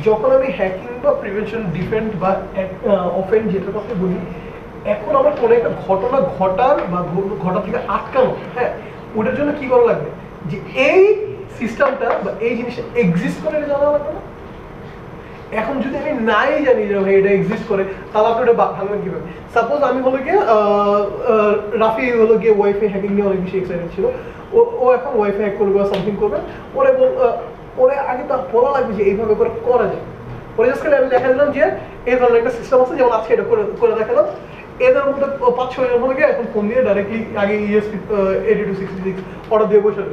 যখন আমি হ্যাকিং বা প্রিভেনশন, ডিফেন্ড বা অফেন্ড যেটার কথা বলি, এখন আমার কোনো একটা ঘটনা ঘটার বা ঘটা থেকে আটকানো, হ্যাঁ, ওটার জন্য কি করা লাগবে? যে এই সিস্টেমটা বা এই জিনিসটা এক্সিস্ট করে এটা জানা লাগবে না? এখন যদি আমি নাই জানি যে এটা এক্সিস্ট করে, তাহলে আপনি ওটা ভাঙবেন কীভাবে? সাপোজ আমি হলো গিয়ে রাফি হলো গিয়ে ওয়াইফাই হ্যাকিং নিয়ে অনেক বেশি এক্সাইটেড ছিল, ও এখন ওয়াইফাই হ্যাক করবে বা সামথিং করবে, ওরে আগে তার বলা লাগবে যে এইভাবে করে করা যায়। ওরে জাস্ট আমি দেখা দিলাম যে এই ধরনের একটা সিস্টেম আছে, যেমন আজকে এটা করে দেখালাম। এদের মধ্যে 5-6 জন হলো গিয়ে এখন ফোন দিয়ে ডাইরেক্টলি আগে ESP 8266 অর্ডার দিয়ে বসে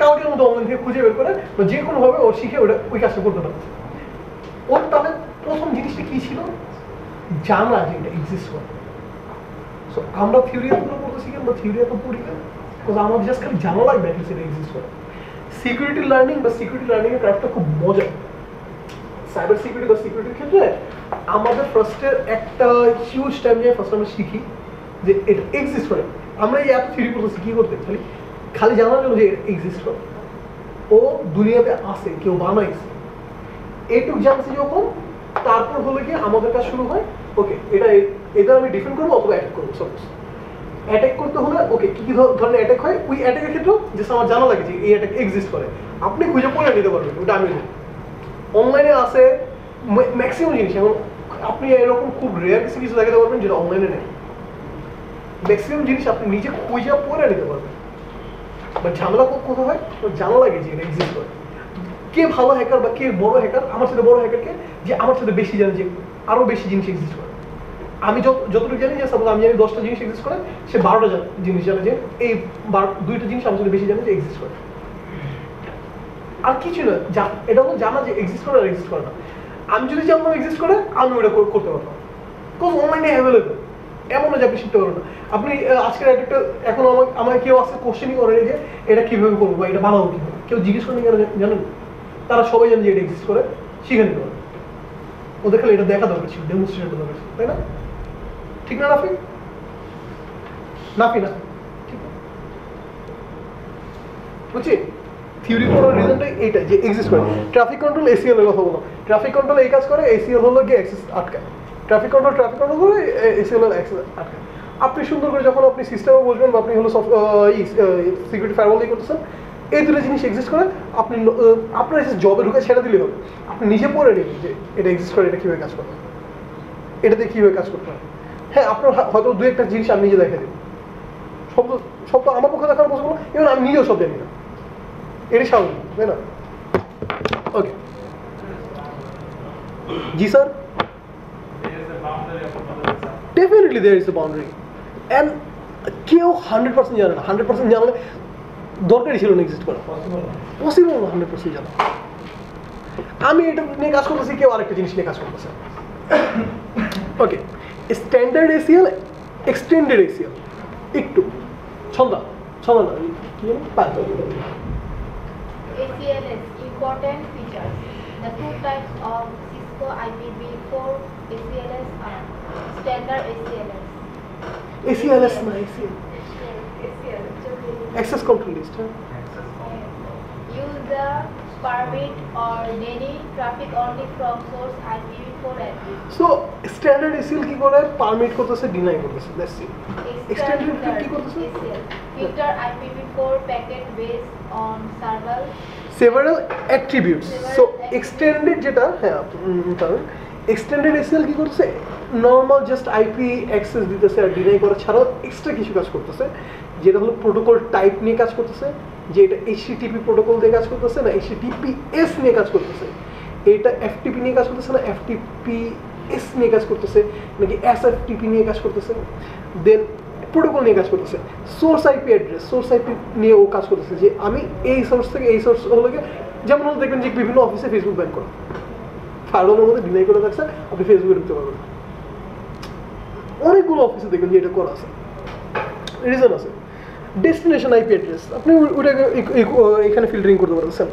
কালকের মধ্যে অনলাইন থেকে খুঁজে বের করে বা যে কোনোভাবে ও শিখে ওই কাজটা করতে পারছে। ওর তাহলে প্রথম জিনিসটা কি ছিল? জানা যে এটা এক্সিস্ট করে। সো আমরা থিওরি এতগুলো পড়তেছি কেন বা থিওরি এত পড়ি কেন? বিকজ আমার জাস্ট খালি জানা লাগবে অ্যাটলিস্ট এটা এক্সিস্ট করে। সিকিউরিটি লার্নিং বা সিকিউরিটি লার্নিংয়ের কাজটা খুব মজা। সাইবার সিকিউরিটি বা সিকিউরিটির ক্ষেত্রে আমাদের ফার্স্টের একটা হিউজ টাইম নিয়ে ফার্স্ট আমরা শিখি যে এটা এক্সিস্ট করে। আমরা এই এত থিওরি পড়তেছি কী করতে? খালি জানার জন্য যে এটা এক্সিস্ট করে, ও দুনিয়াতে আছে, কেউ বানাইছে, এইটুক জানছি যখন, তারপর হলে গিয়ে আমাদের কাজ শুরু হয়। ওকে, এটা আমি ডিফেন্ড করবো অথবা অ্যাটাক করবো। সাপোজ অ্যাটাক করতে হলে ওকে কী ধরনের অ্যাটাক হয়, ওই অ্যাটাকের ক্ষেত্রেও যে আমার জানা লাগে যে এই অ্যাটাক এক্সিস্ট করে, আপনি খুঁজে পড়ে নিতে পারবেন। ওটা আমি অনলাইনে আছে ম্যাক্সিমাম জিনিস। এখন আপনি এরকম খুব রেয়ার কিছু দেখাতে পারবেন যেটা অনলাইনে নেই। ম্যাক্সিমাম জিনিস আপনি নিজে খুঁজে পড়ে নিতে পারবেন। বাট ঝামেলা কোথাও হয়, জানা লাগে যে এটা এক্সিস্ট করে। কে ভালো হ্যাকার বা কে বড় হ্যাকার? আমার সাথে বড় হ্যাকারকে যে আমার সাথে বেশি জানে, যে আরও বেশি জিনিস এক্সিস্ট করে। আমি যতটুকু জানি যে সাপোজ আমি জানি 10টা জিনিস এক্সিস্ট করে, সে 12টা জিনিস জানে যে এই 2টা জিনিস আমার সাথে বেশি জানে যে এক্সিস্ট করে। আর কিছু না, এটা হলো জানা যে এক্সিস্ট করে আর এক্সিস্ট করে না। আমি যদি জানতাম এক্সিস্ট করে, আমি ওটা করতে পারতাম, বিকজ অনলাইনে অ্যাভেলেবেল। এমন না যে আপনি শিখতে পারবেন না। আপনি আজকের একটা এখন আমাকে কেউ আসছে কোশ্চেনই করেনি যে এটা কীভাবে করবো বা এটা বানাবো কীভাবে, কেউ জিজ্ঞেস করেনি কেন জানেন? তারা সবাই জানে যে এটা এক্সিস্ট করে, শিখে নিতে পারে। ওদের খালি এটা দেখা দরকার ছিল, ডেমনস্ট্রেশনটা দরকার ছিল, তাই না? ঠিক না রাফি? নাফি না, ঠিক আছে বুঝছি। থিওরি পড়ার রিজনটা এইটা যে এক্সিস্ট করে। ট্রাফিক কন্ট্রোল এসিএল এর কথা বললাম, ট্রাফিক কন্ট্রোল এই কাজ করে, এসিএল হলো গিয়ে অ্যাক্সেস আটকায়। ট্রাফিক কন্ট্রোল করে, এসিএল এর অ্যাক্সেস আটকায়। আপনি সুন্দর করে যখন আপনি সিস্টেমে বসবেন বা আপনি হলো সিকিউরিটি ফায়ারওয়াল দিয়ে করতেছেন, এই দুটো জিনিস এক্সিস্ট করে। আপনি আপনার জবে ঢুকে ছেড়ে দিলেই হবে, আপনি নিজে পড়ে নেবেন যে এটা এক্সিস্ট করে, এটা কীভাবে কাজ করবে, এটাতে কীভাবে কাজ করতে হয়। হ্যাঁ, আপনার হয়তো দু একটা জিনিস আমি নিজে দেখে দেবেন, সব তো আমার পক্ষে দেখার পসিবল, এবং আমি নিজেও সব জানি না, এটাই স্বাভাবিক, তাই না? ওকে জি sir, definitely there is a boundary, and কেউ 100% জানে না। 100% জানলে দরকারই ছিল না এক্সিস্ট করা, পসিবল না 100% জানা। আমি এটা নিয়ে কাজ করতেছি, কেউ আরেকটা জিনিস নিয়ে কাজ করতেছে। ওকে, স্ট্যান্ডার্ড এসিএল, এক্সটেন্ডেড এসিএল, একটু ছন্দা না কি ACLS important features. The two types of Cisco IPv4 ACLS are standard ACLS. ACLS না, ACL access control list, use the permit or any traffic only from source IPv4 address. So standard ACL কি করে? Permit করতেছে, deny করতেছে, that's it. Extended কি করতেছে? ACL filter IPv4 packet based on several attributes. So extended যেটা, হ্যাঁ কারণ extended ACL কি করতেছে? নর্মাল জাস্ট আইপি অ্যাক্সেস দিতেছে আর ডিনাই করা ছাড়াও এক্সট্রা কিছু কাজ করতেছে, যেটা হলো প্রোটোকল টাইপ নিয়ে কাজ করতেছে, যে এটা HTTP প্রোটোকল দিয়ে কাজ করতেছে না HTTPS নিয়ে কাজ করতেছে, এটা FTP নিয়ে কাজ করতেছে না FTPS নিয়ে কাজ করতেছে, নাকি SFTP নিয়ে কাজ করতেছে, দেন প্রোটোকল নিয়ে কাজ করতেছে, source IP address, source IP নিয়ে ও কাজ করতেছে, যে আমি এই সোর্স থেকে এই সোর্স হলো গিয়ে, যেমন হলো দেখবেন যে বিভিন্ন অফিসে ফেসবুক ব্যান করা, ফায়ারওয়ালের মধ্যে ডিনাই করে থাকছে, আপনি ফেসবুকে ঢুকতে পারবেন না। অনেকগুলো অফিসে দেখবেন যে এটা করা আছে, রিজন আছে। ডেস্টিনেশন আইপি অ্যাড্রেস, আপনি ওটাকে এখানে ফিল্টারিং করতে পারছেন।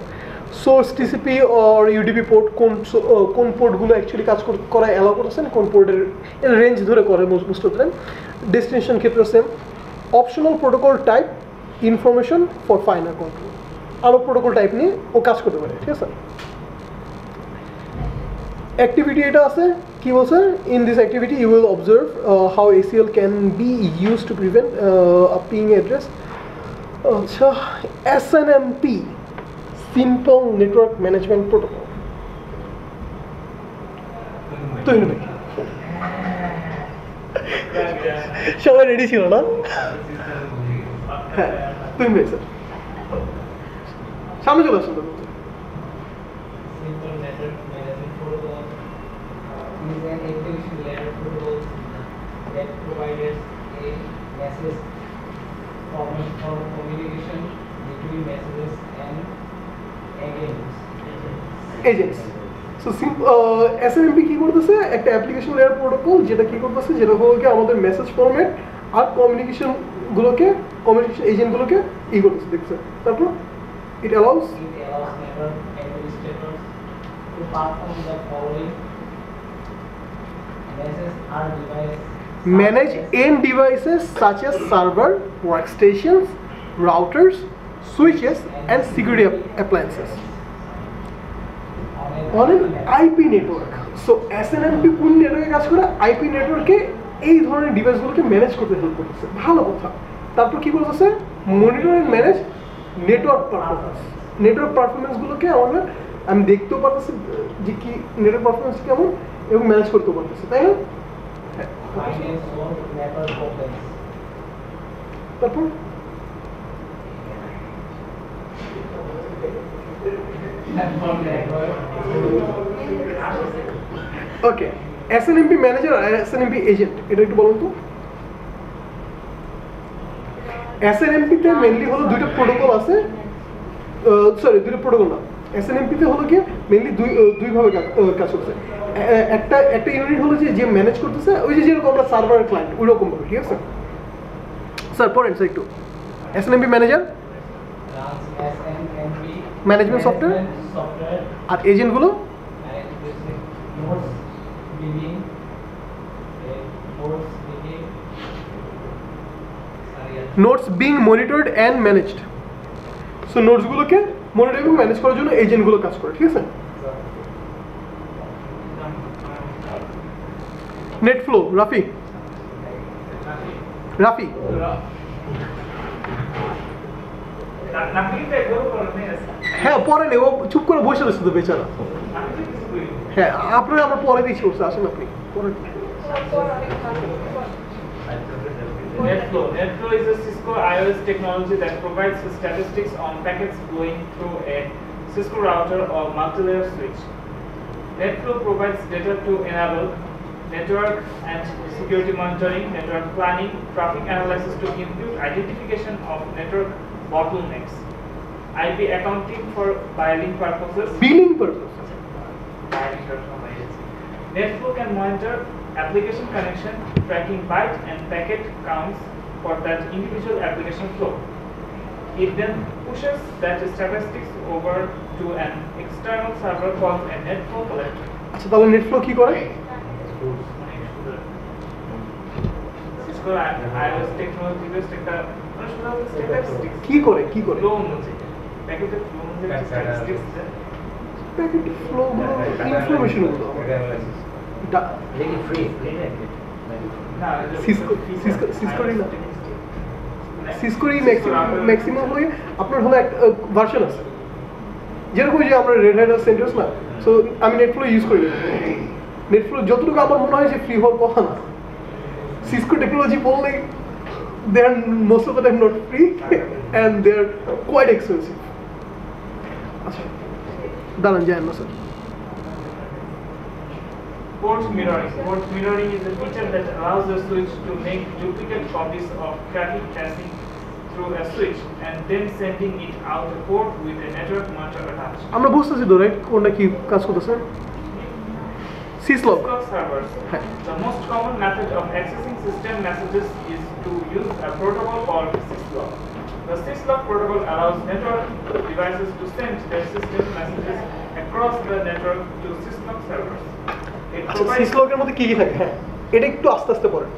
Source TCP or UDP port, কোন পোর্টগুলো অ্যাকচুয়ালি কাজ করা অ্যালাউ করেছেন, কোন পোর্টের রেঞ্জ ধরে করে মোস্ট অফ দ্য ডেস্টিনেশন ক্ষেত্রে same. Optional protocol type, information for final control, আরও প্রোটোকল টাইপ নিয়ে ও কাজ করতে পারে, ঠিক আছে। অ্যাক্টিভিটি এটা আছে, কি বলছে? In this activity you will observe how ACL can be use to prevent a ping address. আচ্ছা, SNMP, simple network management protocol. তুই নাকি সবাই রেডি ছিল না? হ্যাঁ, তুমি স্যার সামনে চলে আসুন। Simple network management protocol is an encryption layer protocol that provides a message format for communication between messages and agents. So SNMP কি করতেছে? একটা অ্যাপ্লিকেশন লেয়ার প্রোটোকল, যেটা কি করতেছে, যেটা হলো কি আমাদের মেসেজ ফরম্যাট আর কমিউনিকেশন এজেন্টগুলোকে ই করতেছে, দেখছে। তারপর it allows network administrators to perform the following: manage end devices such as server, workstations, routers, switches and security appliances on an IP network. So SNMP কোন নেটওয়ার্কে কাজ করে? IP নেটওয়ার্কে এই ধরনের ডিভাইসগুলোকে ম্যানেজ করতে হেল্প করতেছে, ভালো কথা। তারপর কি করতেছে? Monitor and manage network performance. Network পারফরমেন্সগুলোকে আমি দেখতেও পারতেছি যে কি নেটওয়ার্ক পারফরমেন্স কেমন, এবং ম্যানেজ করতেও পারতেছি, তাই না? তারপর ওকে, SNMP ম্যানেজার আর SNMP এজেন্ট, এটা একটু বলুন তো। SNMP তে মেইনলি হলো দুইটা প্রোটোকল আছে, দুইটা প্রোটোকল না, SNMP তে হলো কি মেইনলি দুই ভাবে কাজ করছে। একটা ইউনিট হলো যে ম্যানেজ করতেছে, ওই যে যেরকম আমরা সার্ভার ক্লায়েন্ট ওই রকম ভাবে, ঠিক আছে স্যার? পড়েন স্যার একটু। SNMP ম্যানেজার ম্যানেজমেন্ট সফটওয়্যার, আর এজেন্টগুলো nodes being monitored and managed. So নোটসগুলোকে মনিটর এবং ম্যানেজ করার জন্য এজেন্টগুলো কাজ করে, ঠিক আছে। নেট ফ্লো, রাফি রাফি হ্যাঁ পরে নেই, ও চুপ করে বসে রয়েছে তো বেচারা। হ্যাঁ আপনারা আমার পরে দিচ্ছি করছে, আসেন আপনি পরে। NetFlow. NetFlow is a Cisco iOS technology that provides statistics on packets flowing through a Cisco router or multi-layer switch. NetFlow provides data to enable network and security monitoring, network planning, traffic analysis to improve identification of network bottlenecks, IP accounting for billing purposes. Billing purposes. NetFlow can monitor application connection, tracking byte and packet counts for that individual application flow. It then pushes that statistics over to an external server called a NetFlow collector. আচ্ছা তাহলে নেটফ্লো কি করে? Cisco iOS technology based একটা statistics কি করে কি করে? flow অনুযায়ী প্যাকেটের flow অনুযায়ী statistics দেয়। প্যাকেট ফ্লো গুলো ইনফরমেশন গুলো সিসকোরই ম্যাক্সিমাম হয়ে আপনার হলো একটা ভার্সন আছে, যেরকম যে আমরা রেড হ্যাট সেন্টার্স না। সো আমি নেটফ্লো ইউজ করি। নেটফ্লো যতটুকু আমার মনে হয় যে ফ্রি হওয়ার কথা না, সিসকো টেকনোলজি বললে they are most of the time not free and they are quite expensive. আচ্ছা দাঁড়ান যায় না sir. Port mirroring. Port mirroring is a feature that allows the switch to make duplicate copies of traffic passing through a switch and then sending it out a port with a network monitor attached. আমরা বুঝতেছি তো right কোনটা কি কাজ করতেছে। সিসলগ servers. The most common method of accessing system messages is to use a protocol called syslog. The syslog protocol allows network devices to send their system messages across the network to syslog servers. সিসলগের মধ্যে কি কি থাকে? হ্যাঁ এটা একটু আস্তে আস্তে পড়েন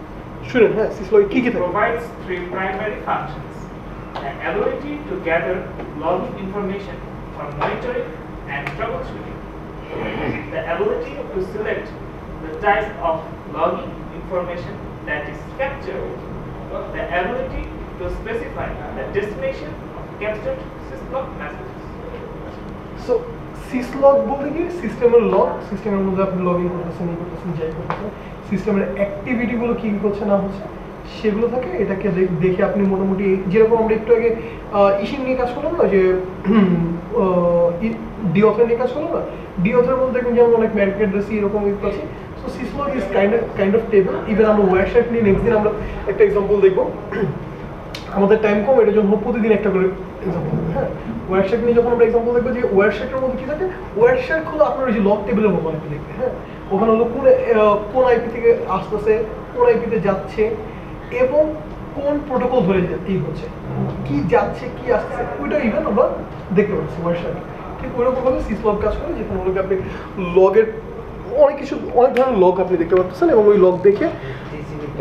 শুনেন। হ্যাঁ সিসলগে কি কি থাকে? Provides three primary functions: an ability to gather logging information for monitoring and troubleshooting, the ability to select the type of logging information that is captured, the ability to specify the destination of captured syslog messages. So সিসলগ বলতে কি সিস্টেমের log, সিস্টেমের মধ্যে আপনি log in করতেছেন, এই করতেছেন, যাই করতেছেন, সিস্টেমের অ্যাক্টিভিটিগুলো কী কী করছে না হচ্ছে সেগুলো থাকে। এটাকে দেখে আপনি মোটামুটি যেরকম আমরা একটু আগে ইশিং নিয়ে কাজ করলাম না, যে ডি অথর নিয়ে কাজ করলাম না, ডি অথরের মধ্যে দেখবেন যেমন অনেক ম্যাক অ্যাড্রেস এরকম আছে। So syslog is kind of table. Even আমরা ওয়েবসাইট নিয়ে নেক্সট দিন আমরা একটা এক্সাম্পল দেখবো। আমাদের টাইম কম, এটার জন্য প্রতিদিন একটা করে এক্সাম্পল। হ্যাঁ ওয়েবসাইট নিয়ে যখন আমরা এক্সাম্পল দেখবো যে ওয়েবসাইটের মধ্যে কী থাকে, ওয়েবসাইট হলো আপনার ওই যে লগ টেবিলের মতো আইপি দেখবে। হ্যাঁ ওখানে হলো কোন আইপি থেকে আসতেছে, কোন আইপিতে যাচ্ছে এবং কোন প্রোটোকল ধরে এই হচ্ছে, কি যাচ্ছে কি আসছে, ওইটা ইভেন আমরা দেখতে পাচ্ছি ওয়েবসাইটে। ঠিক ওইরকমভাবে সিসলগ কাজ করে, যেখানে হলো আপনি লগের অনেক কিছু, অনেক ধরনের লগ আপনি দেখতে পাচ্ছেন এবং ওই লগ দেখে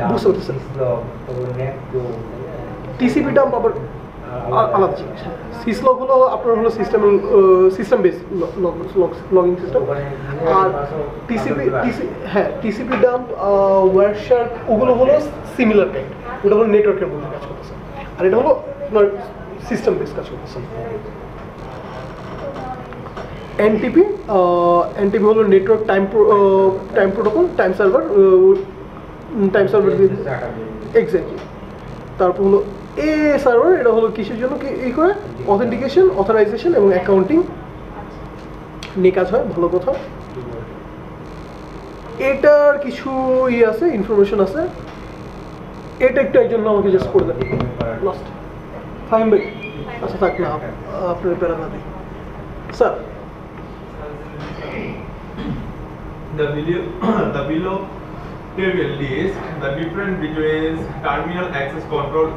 বুঝতে পারতেছেন। টিসিপি ডাম্প আবার আলাদা জিনিস। সিসলগ হলো আপনার হলো সিস্টেম বেস লগিং সিস্টেম। আর টিসিপি ডাম্প ওয়ারশার্ক ওগুলো হলো সিমিলার টাইপ, ওটা হলো নেটওয়ার্কের মধ্যে কাজ করতেছে, আর এটা হলো আপনার সিস্টেম বেস কাজ করতেছে। এনটিপি হলো network time protocol, time server exactly. তারপর হলো এ সার্ভার, এটা হলো কিসের জন্য কি এই করে অথেন্টিকেশন, অথরাইজেশন এবং অ্যাকাউন্টিং নিয়ে কাজ হয়। ভালো কথা, এটার কিছু আছে ইনফরমেশন আছে, এটা একটু একজন আমাকে জাস্ট করে দেন লাস্ট ফাইম ভাই। আচ্ছা থাক না, আপনার প্যারা না দিই sir. The below table lists the difference between terminal access control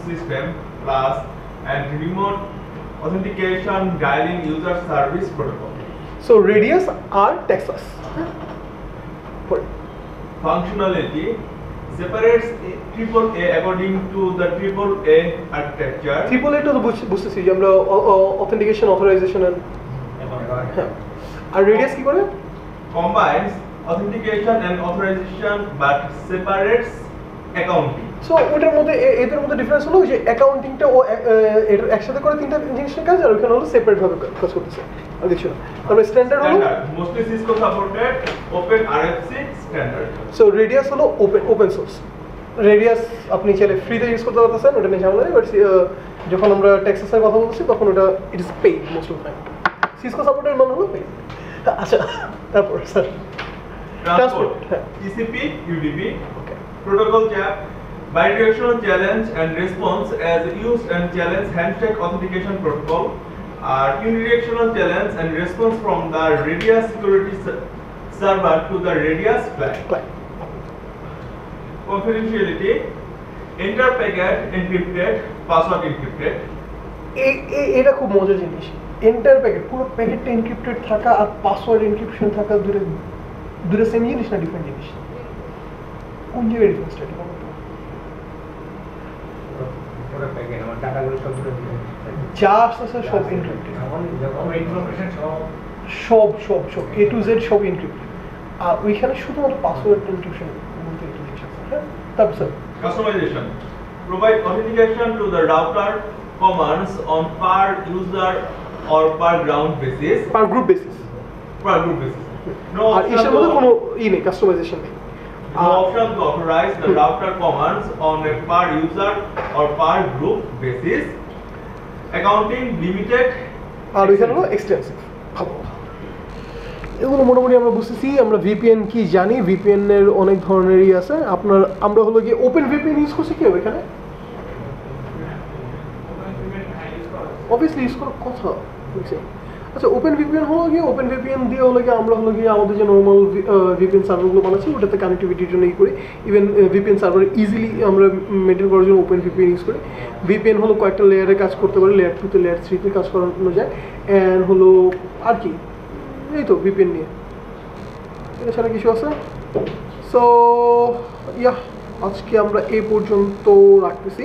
system plus and remote authentication dialing user service protocol. So radius are Texas. Functionality: separates AAA according to the AAA architecture. Triple এটা তো বুঝতেছি যে আমরা authentication authorisation হ্যাঁ আর radius কি করে Combines authentication and authorization but separates accounting. So ওটার মধ্যে এদের মধ্যে ডিফারেন্স হলো যে অ্যাকাউন্টিংটা ও এটা একসাথে করে তিনটা জিনিসের কাজ আর ওখানে হলো সেপারেট ভাবে কাজ করতেছে আর কিছু না তারপরে স্ট্যান্ডার্ড হলো Mostly Cisco supported open RFC standard. So radius হলো ওপেন সোর্স রেডিয়াস আপনি চাইলে ফ্রিতে ইউজ করতে পারতেছেন ওটা নিয়ে ঝামেলা নেই বাট যখন আমরা টেক্সাসের কথা বলছি তখন ওটা it is paid most of time Cisco সাপোর্টের মানে হলো পেইড আচ্ছা তারপর sir Transport, TCP, UDP, protocol chat, bidirectional challenge and response as used and challenge handshake authentication protocol are unidirectional challenge and response from the Radius security server to the Radius client. Confidentiality, enter packet encrypted, password encrypted. এটা খুব মজার জিনিস enter packet পুরো প্যাকেটটা encrypted থাকা আর password encryption থাকা দূরে same জিনিস না ডিফারেন্ট জিনিস কোন জায়গায় ডিফারেন্সটা এটা বলতো পুরো প্যাকেট আমার ডাটাগুলো সব পুরো যা আছে সব এনক্রিপ্টেড আমার ইনফরমেশন সব এ টু জেড সব এনক্রিপ্টেড আর ওইখানে শুধুমাত্র পাসওয়ার্ড এনক্রিপশন বলতে একটু জিনিস আছে হ্যাঁ তারপর sir Customization, provide authentication to the router commands on per user or per ground basis. Per group basis No আর option এর মধ্যে to, কোনো নেই কাস্টমাইজেশন নেই no option to authorize the router commands on a per user or per group basis. Accounting limited. আর ওইখানে হলো extensive ভালো এগুলো মোটামুটি আমরা বুঝতেছি আমরা ভিপিএন কি জানি ভিপিএন এর অনেক ধরনেরই আছে আমরা হলো গিয়ে ওপেন ভিপিএন ইউজ করছি কি এখানে অবভিয়াসলি ইউজ করার কথা আচ্ছা ওপেন ভিপিএন হলো গিয়ে ওপেন ভিপিএন দিয়ে হলো গিয়ে আমরা হলো গিয়ে আমাদের যে নর্মাল ভিপিএন সার্ভারগুলো বানাচ্ছি ওটাতে কানেক্টিভিটির জন্য করি ইভেন ভিপিএন সার্ভার ইজিলি আমরা মেনটেন করার জন্য ওপেন ভিপিএন ইউজ করি ভিপিএন হলো কয়েকটা লেয়ারে কাজ করতে পারে লেয়ার 2 তে লেয়ার 3 তে কাজ করানো যায় অ্যান্ড হলো আর কি এই তো ভিপিএন নিয়ে এটা ছাড়া কিছু আছে সো আজকে আমরা এই পর্যন্ত রাখতেছি